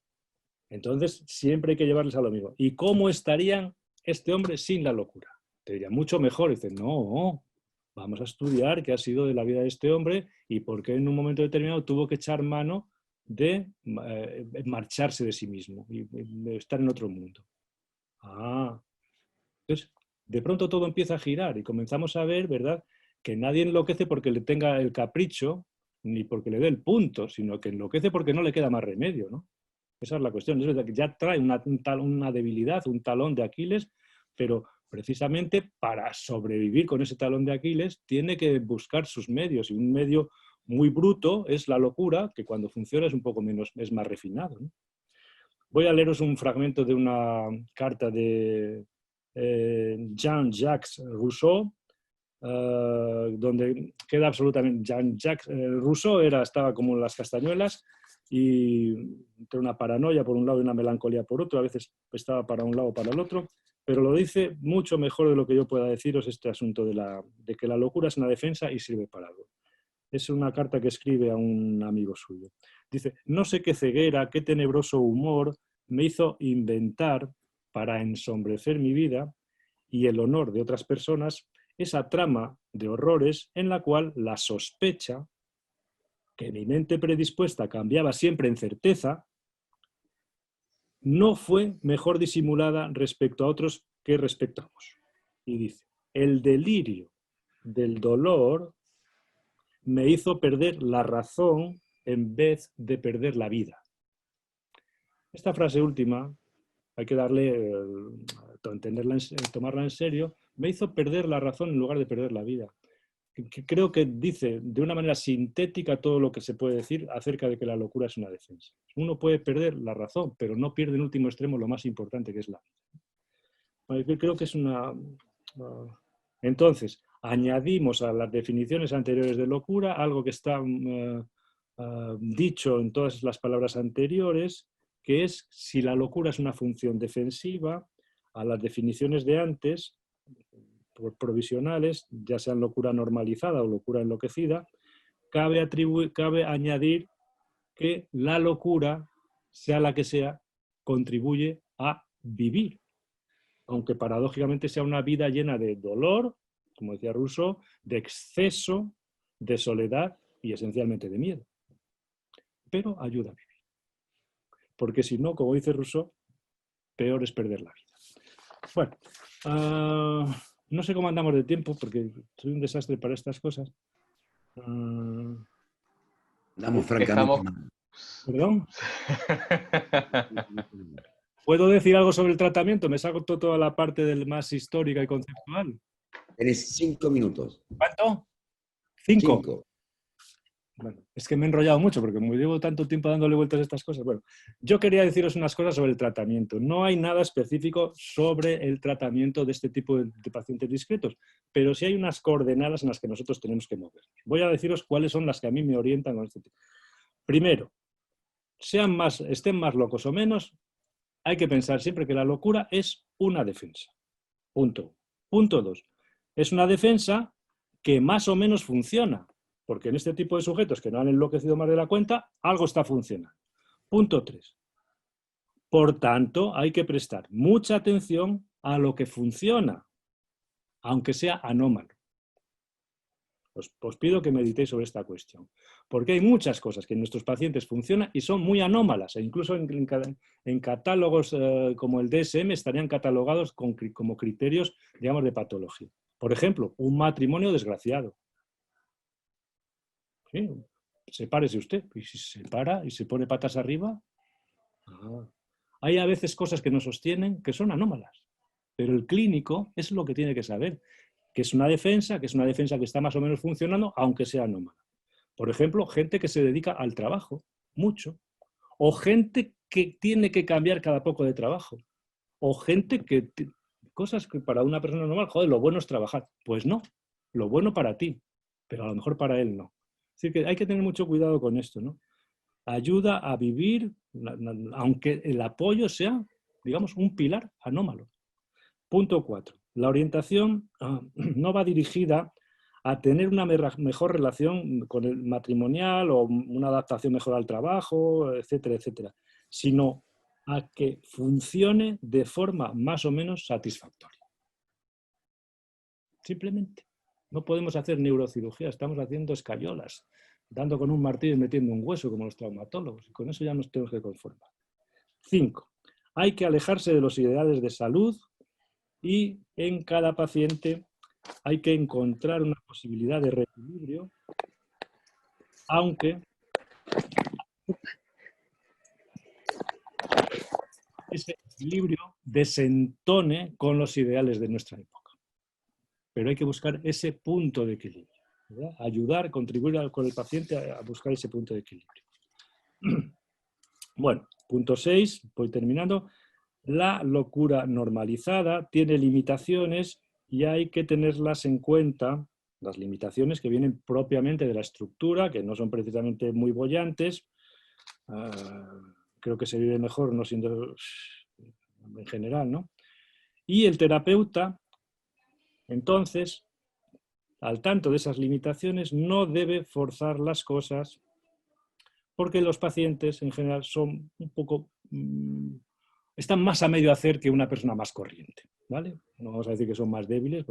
entonces siempre hay que llevarles a lo mismo. ¿Y cómo estarían este hombre sin la locura? Te diría, mucho mejor. Dice, no, vamos a estudiar qué ha sido de la vida de este hombre y por qué en un momento determinado tuvo que echar mano de marcharse de sí mismo y de estar en otro mundo. Entonces, de pronto todo empieza a girar y comenzamos a ver, ¿verdad?, que nadie enloquece porque le tenga el capricho ni porque le dé el punto, sino que enloquece porque no le queda más remedio, ¿no? Esa es la cuestión. Es verdad que ya trae una debilidad, un talón de Aquiles, pero precisamente para sobrevivir con ese talón de Aquiles tiene que buscar sus medios, y un medio muy bruto es la locura, que cuando funciona es un poco menos, es más refinado, ¿no? Voy a leeros un fragmento de una carta de Jean-Jacques Rousseau, donde queda absolutamente... Jean-Jacques Rousseau estaba como en las castañuelas y entre una paranoia por un lado y una melancolía por otro, a veces estaba para un lado o para el otro, pero lo dice mucho mejor de lo que yo pueda deciros este asunto de que la locura es una defensa y sirve para algo. Es una carta que escribe a un amigo suyo. Dice, no sé qué ceguera, qué tenebroso humor me hizo inventar para ensombrecer mi vida y el honor de otras personas esa trama de horrores en la cual la sospecha, que mi mente predispuesta cambiaba siempre en certeza, no fue mejor disimulada respecto a otros que respetamos. Y dice, el delirio del dolor me hizo perder la razón en vez de perder la vida. Esta frase última, hay que tomarla en serio, me hizo perder la razón en lugar de perder la vida. Creo que dice de una manera sintética todo lo que se puede decir acerca de que la locura es una defensa. Uno puede perder la razón, pero no pierde en último extremo lo más importante, que es la vida. Creo que es una... Entonces, añadimos a las definiciones anteriores de locura algo que está dicho en todas las palabras anteriores, que es si la locura es una función defensiva, a las definiciones de antes, provisionales, ya sean locura normalizada o locura enloquecida, cabe añadir que la locura, sea la que sea, contribuye a vivir, aunque paradójicamente sea una vida llena de dolor, como decía Rousseau, de exceso, de soledad y esencialmente de miedo. Pero ayuda a vivir. Porque si no, como dice Rousseau, peor es perder la vida. Bueno, no sé cómo andamos de tiempo, porque soy un desastre para estas cosas. Andamos francamente mal. ¿Perdón? ¿Puedo decir algo sobre el tratamiento? Me saco toda la parte más histórica y conceptual. Tenés 5 minutos. ¿Cuánto? 5. 5. Bueno, es que me he enrollado mucho porque como llevo tanto tiempo dándole vueltas a estas cosas. Bueno, yo quería deciros unas cosas sobre el tratamiento. No hay nada específico sobre el tratamiento de este tipo de pacientes discretos, pero sí hay unas coordenadas en las que nosotros tenemos que mover. Voy a deciros cuáles son las que a mí me orientan con este tipo. Primero, estén más locos o menos, hay que pensar siempre que la locura es una defensa. Punto. Punto 2. Es una defensa que más o menos funciona. Porque en este tipo de sujetos que no han enloquecido más de la cuenta, algo está funcionando. Punto 3. Por tanto, hay que prestar mucha atención a lo que funciona, aunque sea anómalo. Os pido que meditéis sobre esta cuestión, porque hay muchas cosas que en nuestros pacientes funcionan y son muy anómalas, e incluso en catálogos como el DSM estarían catalogados como criterios, digamos, de patología. Por ejemplo, un matrimonio desgraciado. ¿Sí? Sepárese usted, y si se para y se pone patas arriba, hay a veces cosas que nos sostienen que son anómalas, pero el clínico es lo que tiene que saber, que es una defensa que está más o menos funcionando, aunque sea anómala. Por ejemplo, gente que se dedica al trabajo, mucho, o gente que tiene que cambiar cada poco de trabajo, o gente que, cosas que para una persona normal, joder, lo bueno es trabajar. Pues no, lo bueno para ti, pero a lo mejor para él no. Así que hay que tener mucho cuidado con esto, ¿no? Ayuda a vivir, aunque el apoyo sea, digamos, un pilar anómalo. Punto 4. La orientación no va dirigida a tener una mejor relación con el matrimonial o una adaptación mejor al trabajo, etcétera, etcétera, sino a que funcione de forma más o menos satisfactoria. Simplemente. No podemos hacer neurocirugía, estamos haciendo escayolas, dando con un martillo y metiendo un hueso como los traumatólogos, y con eso ya nos tenemos que conformar. 5. Hay que alejarse de los ideales de salud y en cada paciente hay que encontrar una posibilidad de reequilibrio, aunque ese equilibrio desentone con los ideales de nuestra época. Pero hay que buscar ese punto de equilibrio, ¿verdad? Ayudar, contribuir con el paciente a buscar ese punto de equilibrio. Bueno, punto 6, voy terminando. La locura normalizada tiene limitaciones y hay que tenerlas en cuenta, las limitaciones que vienen propiamente de la estructura, que no son precisamente muy bollantes. Creo que se vive mejor no siendo en general, ¿no? Y el terapeuta, entonces, al tanto de esas limitaciones, no debe forzar las cosas porque los pacientes en general son un poco... están más a medio hacer que una persona más corriente, ¿vale? No vamos a decir que son más débiles,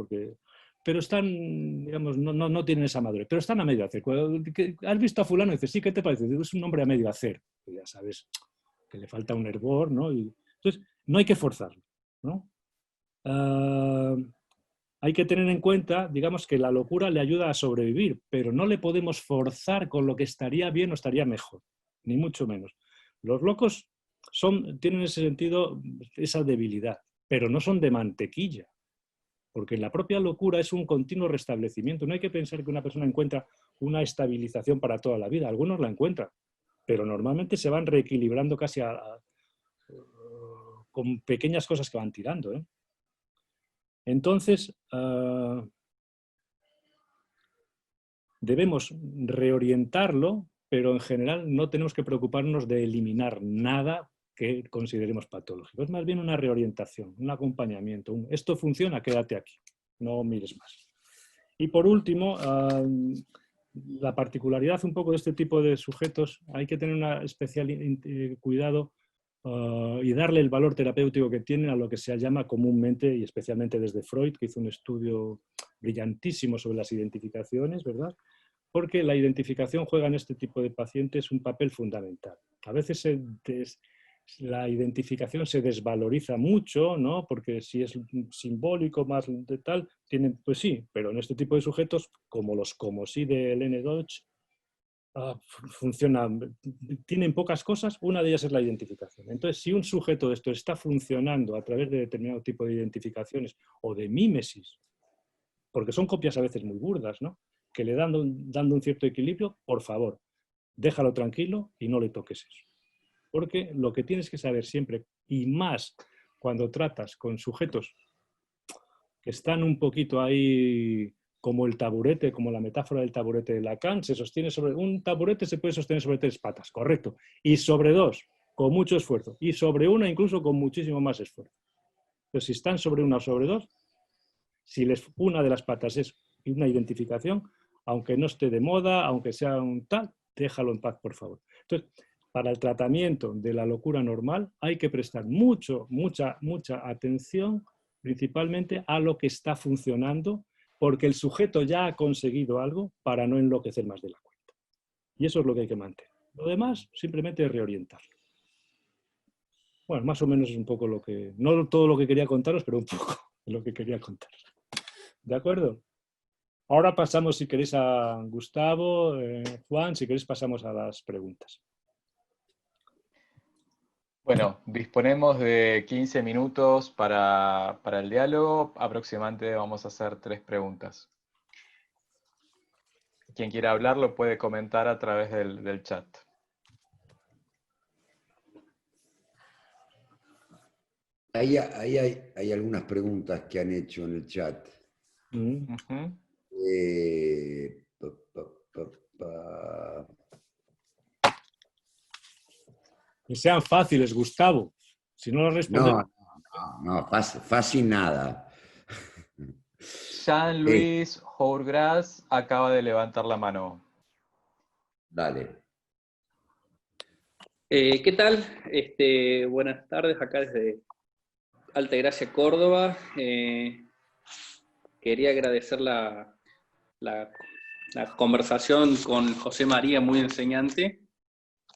pero están, digamos, no tienen esa madurez, pero están a medio hacer. ¿Has visto a fulano? Y dices, sí, ¿qué te parece? Es un hombre a medio hacer. Pues ya sabes que le falta un hervor, ¿no? Entonces, no hay que forzarlo, ¿no? Hay que tener en cuenta, digamos, que la locura le ayuda a sobrevivir, pero no le podemos forzar con lo que estaría bien o estaría mejor, ni mucho menos. Los locos tienen ese sentido, esa debilidad, pero no son de mantequilla, porque la propia locura es un continuo restablecimiento. No hay que pensar que una persona encuentra una estabilización para toda la vida. Algunos la encuentran, pero normalmente se van reequilibrando casi con pequeñas cosas que van tirando, ¿eh? Entonces, debemos reorientarlo, pero en general no tenemos que preocuparnos de eliminar nada que consideremos patológico. Es más bien una reorientación, un acompañamiento. Esto funciona, quédate aquí, no mires más. Y por último, la particularidad un poco de este tipo de sujetos, hay que tener un especial cuidado y darle el valor terapéutico que tienen a lo que se llama comúnmente, y especialmente desde Freud, que hizo un estudio brillantísimo sobre las identificaciones, ¿verdad? Porque la identificación juega en este tipo de pacientes un papel fundamental. A veces la identificación se desvaloriza mucho, ¿no? Porque si es simbólico más de tal, tienen, pues sí, pero en este tipo de sujetos, como los como sí de Helene Deutsch, funcionan, tienen pocas cosas, una de ellas es la identificación. Entonces, si un sujeto de esto está funcionando a través de determinado tipo de identificaciones o de mímesis, porque son copias a veces muy burdas, ¿no? Que le dando un cierto equilibrio, por favor, déjalo tranquilo y no le toques eso. Porque lo que tienes que saber siempre, y más cuando tratas con sujetos que están un poquito ahí como el taburete, como la metáfora del taburete de Lacan, se sostiene sobre un taburete, se puede sostener sobre 3 patas, correcto, y sobre 2, con mucho esfuerzo, y sobre una incluso con muchísimo más esfuerzo. Entonces, si están sobre una o sobre 2, si una de las patas es una identificación, aunque no esté de moda, aunque sea un tal, déjalo en paz, por favor. Entonces, para el tratamiento de la locura normal hay que prestar mucha atención principalmente a lo que está funcionando, porque el sujeto ya ha conseguido algo para no enloquecer más de la cuenta. Y eso es lo que hay que mantener. Lo demás, simplemente reorientarlo. Bueno, más o menos es un poco lo que, no todo lo que quería contaros, pero un poco lo que quería contar. ¿De acuerdo? Ahora pasamos, si queréis, a Gustavo, Juan, si queréis pasamos a las preguntas. Bueno, disponemos de 15 minutos para el diálogo. Aproximadamente vamos a hacer 3 preguntas. Quien quiera hablar lo puede comentar a través del chat. Ahí hay algunas preguntas que han hecho en el chat. Uh-huh. Que sean fáciles, Gustavo. Si no lo respondes... No, fácil nada. Jean-Louis Hourgras acaba de levantar la mano. Dale. ¿Qué tal? Buenas tardes, acá desde Altagracia, Córdoba. Quería agradecer la conversación con José María, muy enseñante.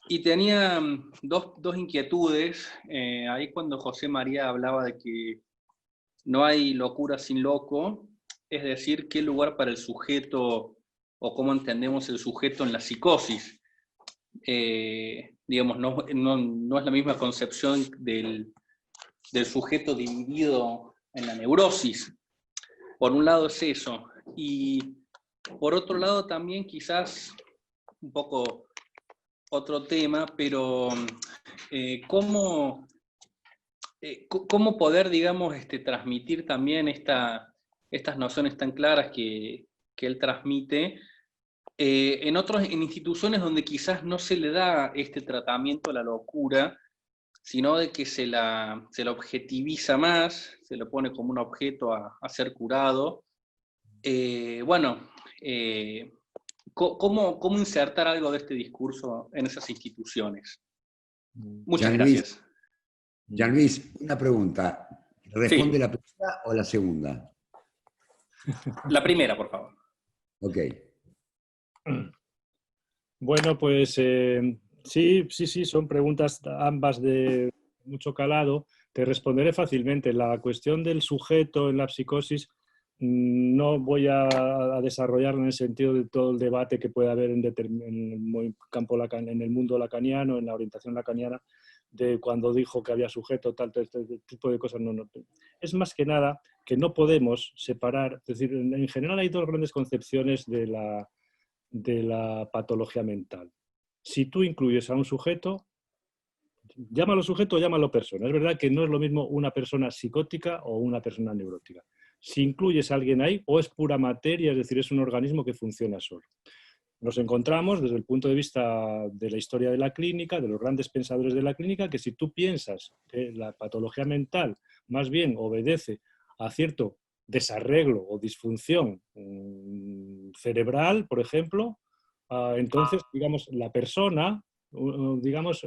Y tenía dos inquietudes. Ahí cuando José María hablaba de que no hay locura sin loco, es decir, qué lugar para el sujeto o cómo entendemos el sujeto en la psicosis. Digamos, no es la misma concepción del sujeto dividido en la neurosis. Por un lado es eso, y por otro lado también quizás un poco otro tema, pero ¿cómo poder, digamos, transmitir también estas nociones tan claras que él transmite en instituciones donde quizás no se le da este tratamiento a la locura, sino de que se la objetiviza más, se lo pone como un objeto a ser curado? ¿Cómo insertar algo de este discurso en esas instituciones? Muchas gracias. Jean-Louis, una pregunta. ¿Responde Sí. la primera o la segunda? La primera, por favor. Ok. Bueno, pues sí, son preguntas ambas de mucho calado. Te responderé fácilmente. La cuestión del sujeto en la psicosis no voy a desarrollar en el sentido de todo el debate que puede haber en el campo en el mundo lacaniano, en la orientación lacaniana, de cuando dijo que había sujeto, tal tipo de cosas. No. Es más que nada que no podemos separar, es decir, en general hay dos grandes concepciones de la patología mental. Si tú incluyes a un sujeto, llámalo sujeto o llámalo persona. Es verdad que no es lo mismo una persona psicótica o una persona neurótica. Si incluyes a alguien ahí, o es pura materia, es decir, es un organismo que funciona solo. Nos encontramos desde el punto de vista de la historia de la clínica, de los grandes pensadores de la clínica, que si tú piensas que la patología mental más bien obedece a cierto desarreglo o disfunción cerebral, por ejemplo, entonces, digamos, la persona digamos,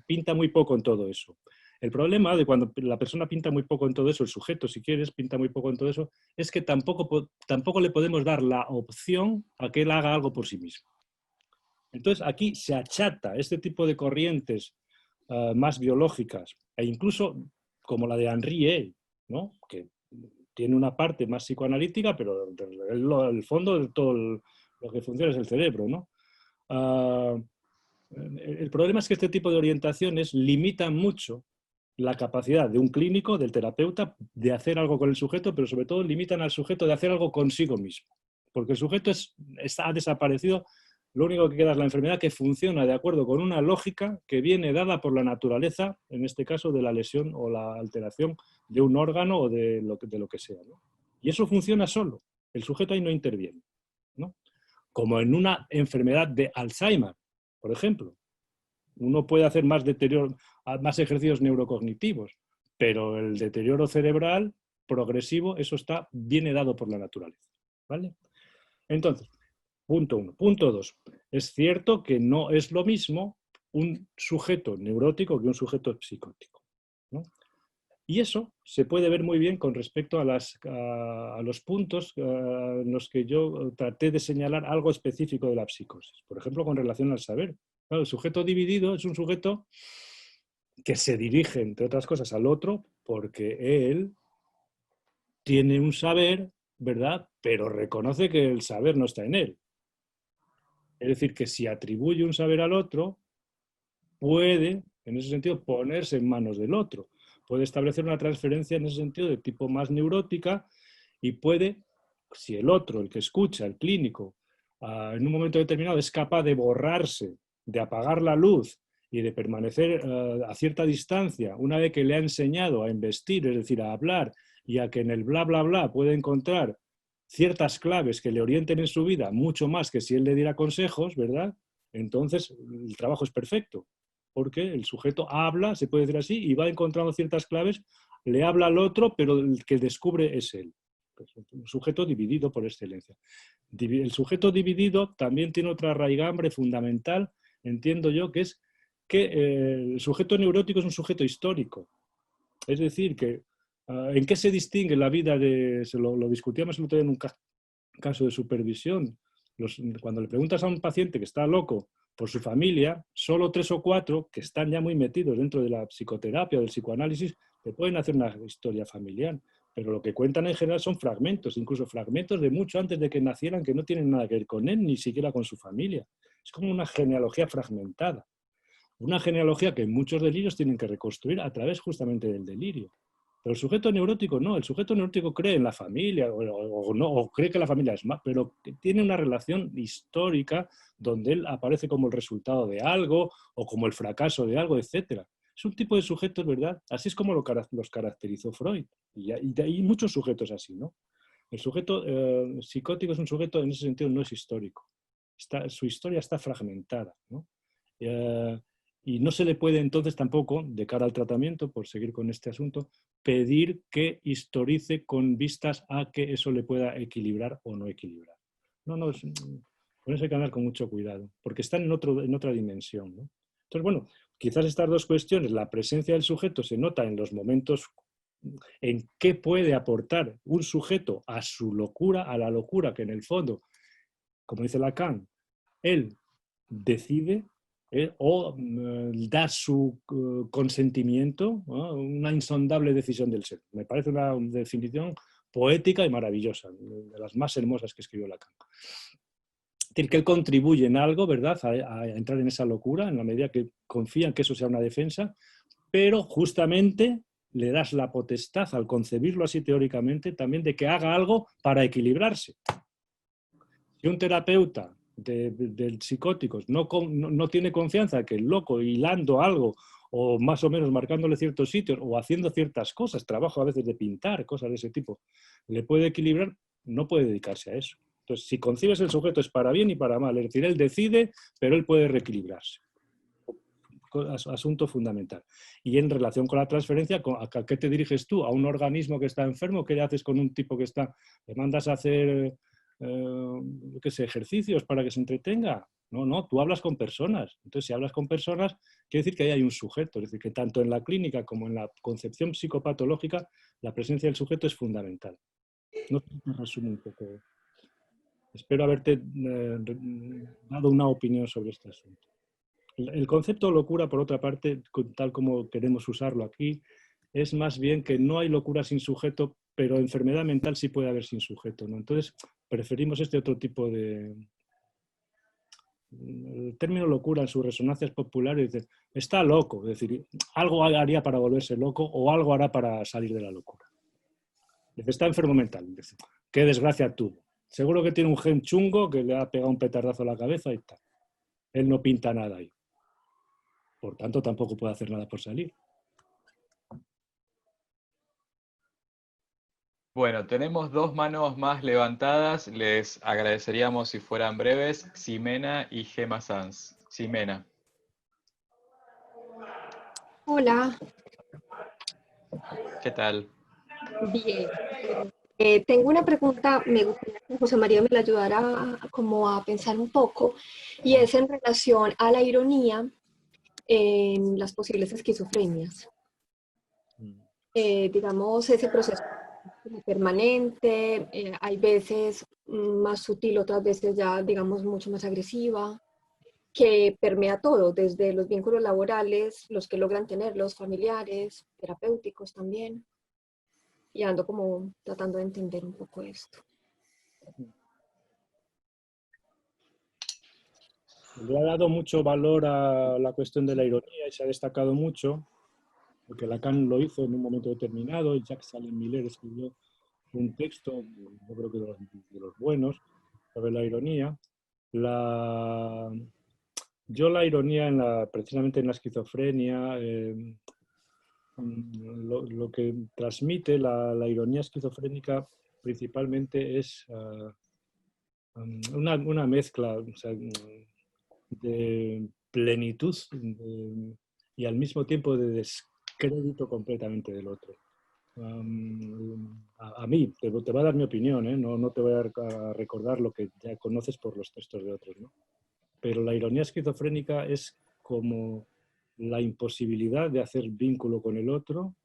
pinta muy poco en todo eso. El problema de cuando la persona pinta muy poco en todo eso, el sujeto, si quieres, pinta muy poco en todo eso, es que tampoco le podemos dar la opción a que él haga algo por sí mismo. Entonces, aquí se achata este tipo de corrientes más biológicas, e incluso como la de Henri, ¿no? Que tiene una parte más psicoanalítica, pero el fondo de todo lo que funciona es el cerebro, ¿no? El problema es que este tipo de orientaciones limitan mucho la capacidad de un clínico, del terapeuta, de hacer algo con el sujeto, pero sobre todo limitan al sujeto de hacer algo consigo mismo. Porque el sujeto ha desaparecido, lo único que queda es la enfermedad que funciona de acuerdo con una lógica que viene dada por la naturaleza, en este caso de la lesión o la alteración de un órgano o de lo que sea, ¿no? Y eso funciona solo, el sujeto ahí no interviene, ¿no? Como en una enfermedad de Alzheimer, por ejemplo. Uno puede hacer más ejercicios neurocognitivos, pero el deterioro cerebral progresivo, eso viene dado por la naturaleza, ¿vale? Entonces, punto 1. Punto 2. Es cierto que no es lo mismo un sujeto neurótico que un sujeto psicótico, ¿no? Y eso se puede ver muy bien con respecto a los puntos en los que yo traté de señalar algo específico de la psicosis. Por ejemplo, con relación al saber. Claro, el sujeto dividido es un sujeto que se dirige, entre otras cosas, al otro porque él tiene un saber, ¿verdad? Pero reconoce que el saber no está en él. Es decir, que si atribuye un saber al otro, puede, en ese sentido, ponerse en manos del otro. Puede establecer una transferencia en ese sentido de tipo más neurótica y puede, si el otro, el que escucha, el clínico, en un momento determinado es capaz de borrarse, de apagar la luz y de permanecer a cierta distancia, una vez que le ha enseñado a investir, es decir, a hablar, y a que en el bla, bla, bla puede encontrar ciertas claves que le orienten en su vida, mucho más que si él le diera consejos, ¿verdad? Entonces el trabajo es perfecto, porque el sujeto habla, se puede decir así, y va encontrando ciertas claves, le habla al otro, pero el que descubre es él. Un sujeto dividido por excelencia. El sujeto dividido también tiene otra raigambre fundamental, entiendo yo, que es que el sujeto neurótico es un sujeto histórico. Es decir, que ¿en qué se distingue la vida lo discutíamos el otro día en un caso de supervisión? Cuando le preguntas a un paciente que está loco por su familia, solo 3 o 4 que están ya muy metidos dentro de la psicoterapia o del psicoanálisis te pueden hacer una historia familiar. Pero lo que cuentan en general son fragmentos, incluso fragmentos de mucho antes de que nacieran, que no tienen nada que ver con él, ni siquiera con su familia. Es como una genealogía fragmentada. Una genealogía que muchos delirios tienen que reconstruir a través justamente del delirio. Pero el sujeto neurótico no. El sujeto neurótico cree en la familia o cree que la familia es más, pero que tiene una relación histórica donde él aparece como el resultado de algo o como el fracaso de algo, etc. Es un tipo de sujetos, ¿verdad? Así es como los caracterizó Freud. Y hay muchos sujetos así, ¿no? El sujeto psicótico es un sujeto, en ese sentido, no es histórico. Su historia está fragmentada, ¿no? Y no se le puede entonces tampoco, de cara al tratamiento, por seguir con este asunto, pedir que historice con vistas a que eso le pueda equilibrar o no equilibrar. No, con eso hay que andar con mucho cuidado, porque están en otra dimensión, ¿no? Entonces, bueno, quizás estas dos cuestiones, la presencia del sujeto se nota en los momentos en qué puede aportar un sujeto a su locura, a la locura que en el fondo, como dice Lacan, él decide o da su consentimiento, ¿no? Una insondable decisión del ser. Me parece una definición poética y maravillosa, de las más hermosas que escribió Lacan. Es decir, que él contribuye en algo, ¿verdad?, a entrar en esa locura, en la medida que confía en que eso sea una defensa, pero justamente le das la potestad, al concebirlo así teóricamente, también de que haga algo para equilibrarse. Si un terapeuta de psicóticos no tiene confianza que el loco hilando algo o más o menos marcándole ciertos sitios o haciendo ciertas cosas, trabajo a veces de pintar, cosas de ese tipo, le puede equilibrar, no puede dedicarse a eso. Entonces, si concibes el sujeto es para bien y para mal, es decir, él decide, pero él puede reequilibrarse. Asunto fundamental. Y en relación con la transferencia, ¿a qué te diriges tú? ¿A un organismo que está enfermo? ¿Qué le haces con un tipo que está? ¿Le mandas a hacer qué sé, ejercicios para que se entretenga. No, tú hablas con personas. Entonces, si hablas con personas, quiere decir que ahí hay un sujeto. Es decir, que tanto en la clínica como en la concepción psicopatológica, la presencia del sujeto es fundamental. No sé si te resumo un poco. Espero haberte dado una opinión sobre este asunto. El concepto de locura, por otra parte, tal como queremos usarlo aquí, es más bien que no hay locura sin sujeto, pero enfermedad mental sí puede haber sin sujeto, ¿no? Entonces, preferimos este otro tipo de... El término locura en sus resonancias populares dice, está loco, es decir, algo haría para volverse loco o algo hará para salir de la locura. Dice, está enfermo mental, dice, qué desgracia tuvo. Seguro que tiene un gen chungo que le ha pegado un petardazo a la cabeza y tal. Él no pinta nada ahí. Por tanto, tampoco puede hacer nada por salir. Bueno, tenemos 2 manos más levantadas. Les agradeceríamos si fueran breves. Ximena y Gema Sanz. Ximena. Hola, ¿Qué tal? bien. Tengo una pregunta, me gustaría que José María me la ayudara como a pensar un poco, y es en relación a la ironía en las posibles esquizofrenias. Digamos, ese proceso permanente, hay veces más sutil, otras veces ya, digamos, mucho más agresiva, que permea todo, desde los vínculos laborales, los que logran tener, los familiares, terapéuticos también. Y ando como tratando de entender un poco esto. Le ha dado mucho valor a la cuestión de la ironía y se ha destacado mucho, porque Lacan lo hizo en un momento determinado, y Jacques Alain Miller escribió un texto, yo creo que de los buenos, sobre la ironía. Yo la ironía, precisamente en la esquizofrenia, lo que transmite la ironía esquizofrénica principalmente es una mezcla, o sea, de plenitud y al mismo tiempo de descrédito completamente del otro. A mí, te voy a dar mi opinión, ¿eh? No te voy a recordar lo que ya conoces por los textos de otros, ¿no? Pero la ironía esquizofrénica es como la imposibilidad de hacer vínculo con el otro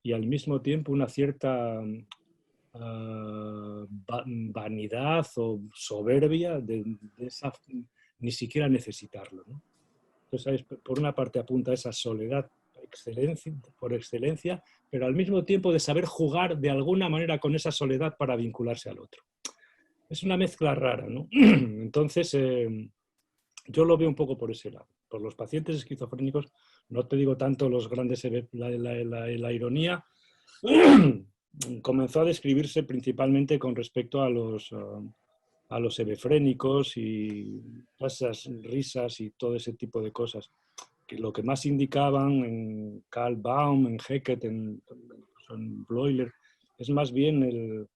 y al mismo tiempo una cierta vanidad o soberbia de esa, ni siquiera necesitarlo, ¿no? Entonces, por una parte apunta a esa soledad por excelencia, pero al mismo tiempo de saber jugar de alguna manera con esa soledad para vincularse al otro. Es una mezcla rara, ¿no? Entonces, yo lo veo un poco por ese lado. Por los pacientes esquizofrénicos, no te digo tanto los grandes, la ironía comenzó a describirse principalmente con respecto a los hebefrénicos y esas risas y todo ese tipo de cosas, que lo que más indicaban en Karl Baum, en Haeckel, en Bleuler, es más bien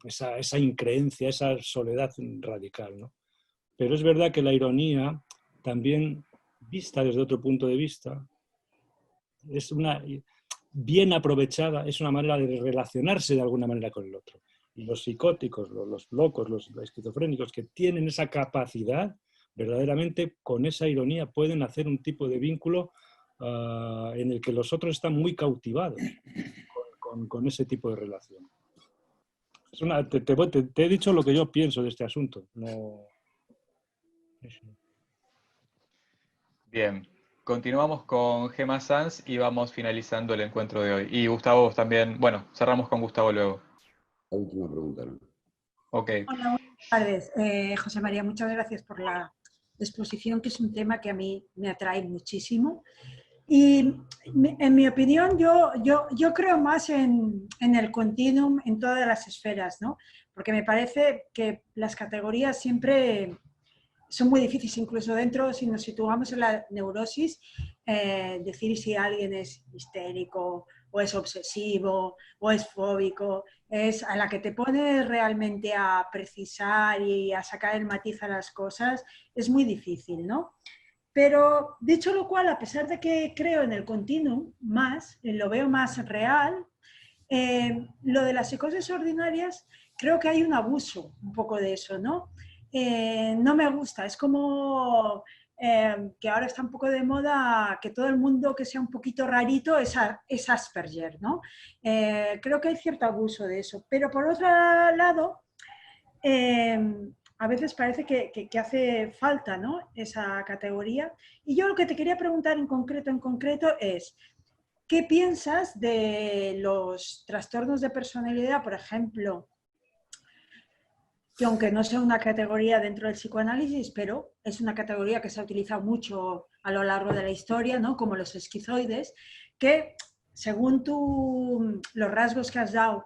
esa increencia, esa soledad radical, ¿no? Pero es verdad que la ironía, también vista desde otro punto de vista, es bien aprovechada, es una manera de relacionarse de alguna manera con el otro. Y los psicóticos, los locos, los esquizofrénicos que tienen esa capacidad, verdaderamente con esa ironía pueden hacer un tipo de vínculo en el que los otros están muy cautivados con ese tipo de relación. Te he dicho lo que yo pienso de este asunto. No... Bien, continuamos con Gema Sanz y vamos finalizando el encuentro de hoy. Y Gustavo también, bueno, cerramos con Gustavo luego. La última pregunta, ¿no? Ok. Hola, buenas tardes. José María, muchas gracias por la exposición, que es un tema que a mí me atrae muchísimo. Y en mi opinión, yo creo más en el continuum en todas las esferas, ¿no? Porque me parece que las categorías siempre son muy difíciles, incluso dentro, si nos situamos en la neurosis, decir si alguien es histérico o es obsesivo o es fóbico, es a la que te pones realmente a precisar y a sacar el matiz a las cosas, es muy difícil, ¿no? Pero dicho lo cual, a pesar de que creo en el continuum más, lo veo más real, lo de las psicosis ordinarias creo que hay un abuso un poco de eso, ¿no? No me gusta, es como que ahora está un poco de moda que todo el mundo que sea un poquito rarito es Asperger, ¿no? Creo que hay cierto abuso de eso, pero por otro lado, a veces parece que hace falta, ¿no?, esa categoría. Y yo lo que te quería preguntar en concreto es, ¿qué piensas de los trastornos de personalidad, por ejemplo, que aunque no sea una categoría dentro del psicoanálisis, pero es una categoría que se ha utilizado mucho a lo largo de la historia, ¿no?, como los esquizoides, que según los rasgos que has dado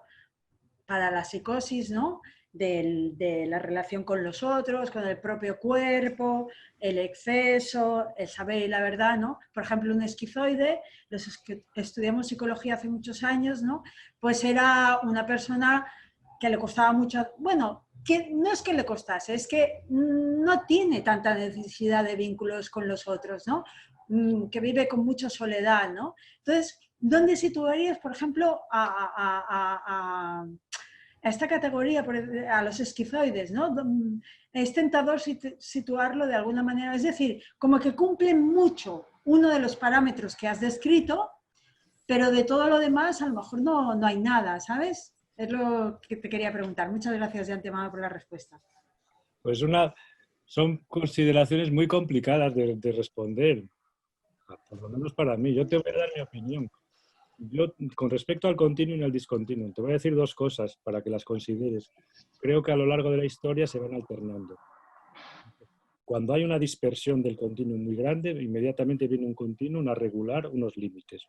para la psicosis, ¿no?, de la relación con los otros, con el propio cuerpo, el exceso, el saber y la verdad, ¿no? Por ejemplo, un esquizoide, los que estudiamos psicología hace muchos años, ¿no?, pues era una persona que le costaba mucho, bueno, que no es que le costase, es que no tiene tanta necesidad de vínculos con los otros, ¿no?, que vive con mucha soledad, ¿no? Entonces, ¿dónde situarías, por ejemplo, a esta categoría, a los esquizoides, ¿no? Es tentador situarlo de alguna manera, es decir, como que cumplen mucho uno de los parámetros que has descrito, pero de todo lo demás a lo mejor no hay nada, ¿sabes? Es lo que te quería preguntar. Muchas gracias de antemano por la respuesta. Pues son consideraciones muy complicadas de responder, por lo menos para mí. Yo te voy a dar mi opinión. Yo, con respecto al continuo y al discontinuo, te voy a decir dos cosas para que las consideres. Creo que a lo largo de la historia se van alternando. Cuando hay una dispersión del continuo muy grande, inmediatamente viene un continuo a regular unos límites.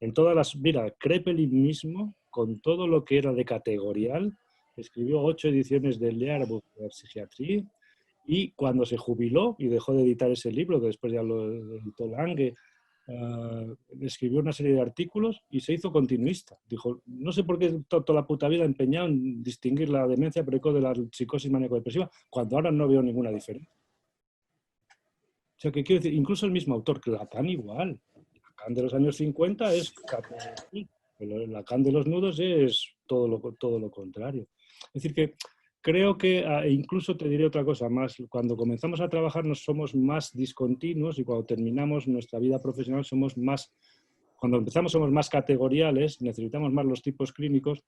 En todas las, mira, Kraepelin mismo, con todo lo que era de categorial, escribió 8 ediciones del Lehrbuch de la Psiquiatría, y cuando se jubiló y dejó de editar ese libro, que después ya lo editó Lange, escribió una serie de artículos y se hizo continuista. Dijo, no sé por qué toda la puta vida empeñado en distinguir la demencia precoz de la psicosis maníaco-depresiva, cuando ahora no veo ninguna diferencia. O sea, que quiero decir, incluso el mismo autor, Lacan igual. Lacan de los años 50 es categórico, pero Lacan de los nudos es todo lo contrario. Es decir, que creo que, incluso te diré otra cosa más, cuando comenzamos a trabajar nos somos más discontinuos y cuando terminamos nuestra vida profesional somos más, cuando empezamos somos más categoriales, necesitamos más los tipos clínicos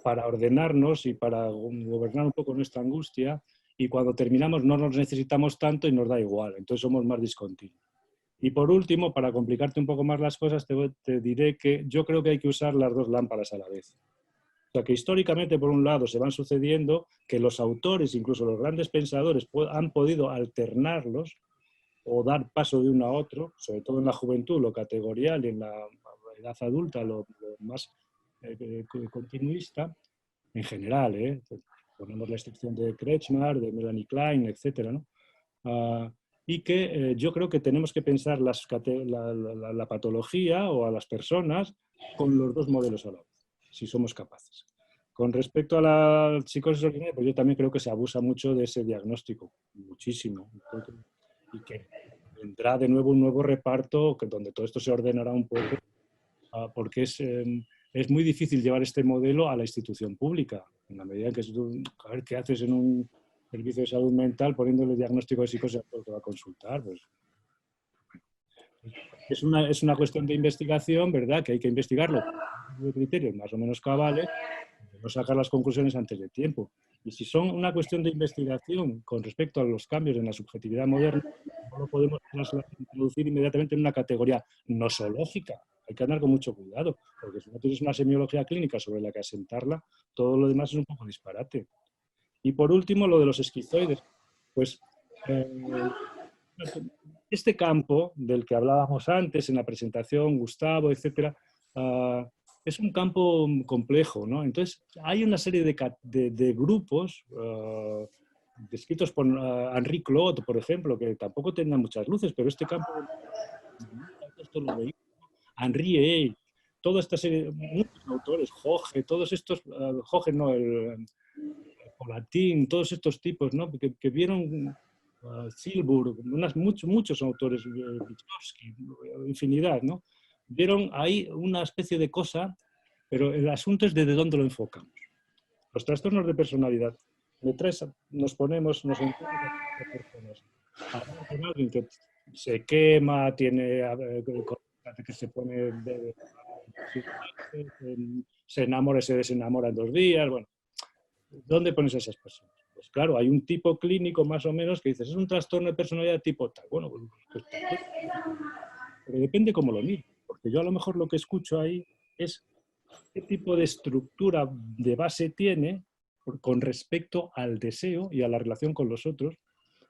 para ordenarnos y para gobernar un poco nuestra angustia, y cuando terminamos no nos necesitamos tanto y nos da igual, entonces somos más discontinuos. Y por último, para complicarte un poco más las cosas, te diré que yo creo que hay que usar las dos lámparas a la vez. O sea, que históricamente, por un lado, se van sucediendo que los autores, incluso los grandes pensadores, han podido alternarlos o dar paso de uno a otro, sobre todo en la juventud, lo categorial, y en la edad adulta, lo más continuista, en general, ponemos la excepción de Kretschmar, de Melanie Klein, etc., ¿no? Y que yo creo que tenemos que pensar la patología o a las personas con los dos modelos a la vez, si somos capaces. Con respecto a la psicosis ordinaria, pues yo también creo que se abusa mucho de ese diagnóstico, muchísimo. Y que vendrá de nuevo un nuevo reparto donde todo esto se ordenará un poco, porque es muy difícil llevar este modelo a la institución pública, en la medida en que a ver qué haces en un servicio de salud mental poniéndole diagnóstico de psicosis a todo el que va a consultar. Pues, es una cuestión de investigación, ¿verdad? Que hay que investigarlo de criterios más o menos cabales, no sacar las conclusiones antes de tiempo. Y si son una cuestión de investigación con respecto a los cambios en la subjetividad moderna, no lo podemos introducir inmediatamente en una categoría nosológica. Hay que andar con mucho cuidado, porque si no tienes una semiología clínica sobre la que asentarla, todo lo demás es un poco disparate. Y por último, lo de los esquizoides. Pues este campo del que hablábamos antes en la presentación, Gustavo, etcétera, es un campo complejo, ¿no? Entonces, hay una serie de grupos descritos por Henri Claude, por ejemplo, que tampoco tendrán muchas luces, pero este campo, esto lo veía, Henri Ey, toda esta serie, muchos autores, Jorge, todos estos, Jorge no, el Polatín, todos estos tipos, ¿no? Que vieron Silburg, muchos autores, Vygotsky, infinidad, ¿no? Vieron ahí una especie de cosa, pero el asunto es desde dónde lo enfocamos. Los trastornos de personalidad. Nos ponemos, nos encontramos a personas. Alguien que se quema, tiene que se pone se enamora y se desenamora en 2 días. Bueno, ¿dónde pones a esas personas? Pues claro, hay un tipo clínico más o menos que dices, es un trastorno de personalidad tipo tal. Bueno, pues, pero depende cómo lo mires, porque yo a lo mejor lo que escucho ahí es qué tipo de estructura de base tiene con respecto al deseo y a la relación con los otros,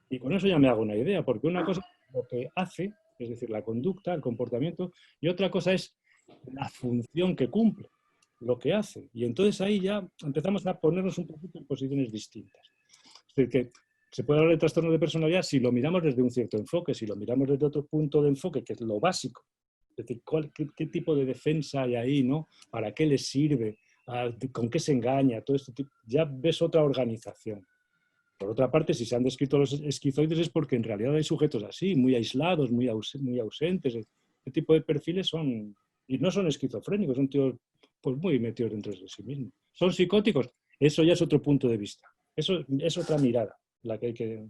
y con eso ya me hago una idea, porque una cosa es lo que hace, es decir, la conducta, el comportamiento, y otra cosa es la función que cumple, lo que hace. Y entonces ahí ya empezamos a ponernos un poquito en posiciones distintas. Es decir, que se puede hablar de trastorno de personalidad si lo miramos desde un cierto enfoque, si lo miramos desde otro punto de enfoque, que es lo básico. Es decir, qué tipo de defensa hay ahí, ¿no? ¿Para qué les sirve? ¿Con qué se engaña? Todo esto, ya ves otra organización. Por otra parte, si se han descrito los esquizoides es porque en realidad hay sujetos así, muy aislados, muy ausentes. Este tipo de perfiles son, y no son esquizofrénicos, son tíos pues, muy metidos dentro de sí mismos. ¿Son psicóticos? Eso ya es otro punto de vista. Eso es otra mirada la que hay que...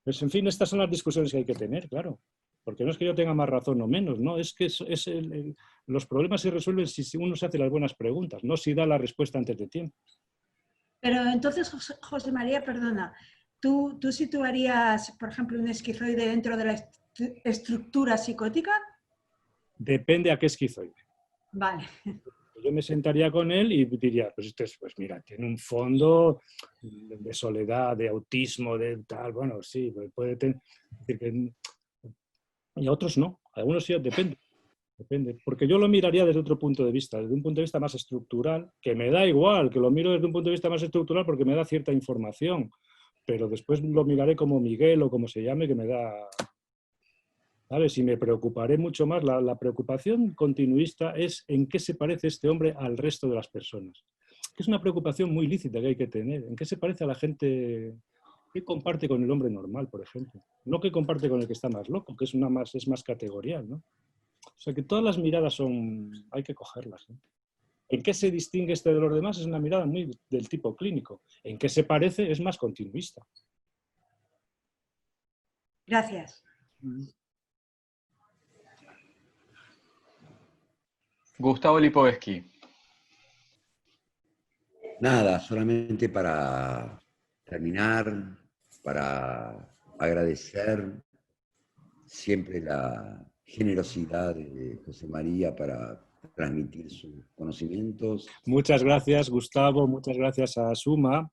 Pues, en fin, estas son las discusiones que hay que tener, claro. Porque no es que yo tenga más razón o menos, no, es que los problemas se resuelven si uno se hace las buenas preguntas, no si da la respuesta antes de tiempo. Pero entonces, José María, perdona, ¿tú situarías, por ejemplo, un esquizoide dentro de la estructura psicótica? Depende a qué esquizoide. Vale. Yo me sentaría con él y diría, pues mira, tiene un fondo de soledad, de autismo, de tal, bueno, sí, puede tener... Y a otros no, a algunos sí, depende. Porque yo lo miraría desde otro punto de vista, desde un punto de vista más estructural, que me da igual, que lo miro desde un punto de vista más estructural porque me da cierta información, pero después lo miraré como Miguel o como se llame, que me da... ¿Sabes? Y me preocuparé mucho más. La preocupación continuista es en qué se parece este hombre al resto de las personas. Que es una preocupación muy lícita que hay que tener. ¿En qué se parece a la gente? ¿Qué comparte con el hombre normal, por ejemplo? No que comparte con el que está más loco, que es más categorial, ¿no? O sea que todas las miradas hay que cogerlas, ¿no? ¿En qué se distingue este de los demás? Es una mirada muy del tipo clínico. ¿En qué se parece? Es más continuista. Gracias. Gustavo Lipovetsky. Nada, solamente para terminar, para agradecer siempre la generosidad de José María para transmitir sus conocimientos. Muchas gracias, Gustavo, muchas gracias a Suma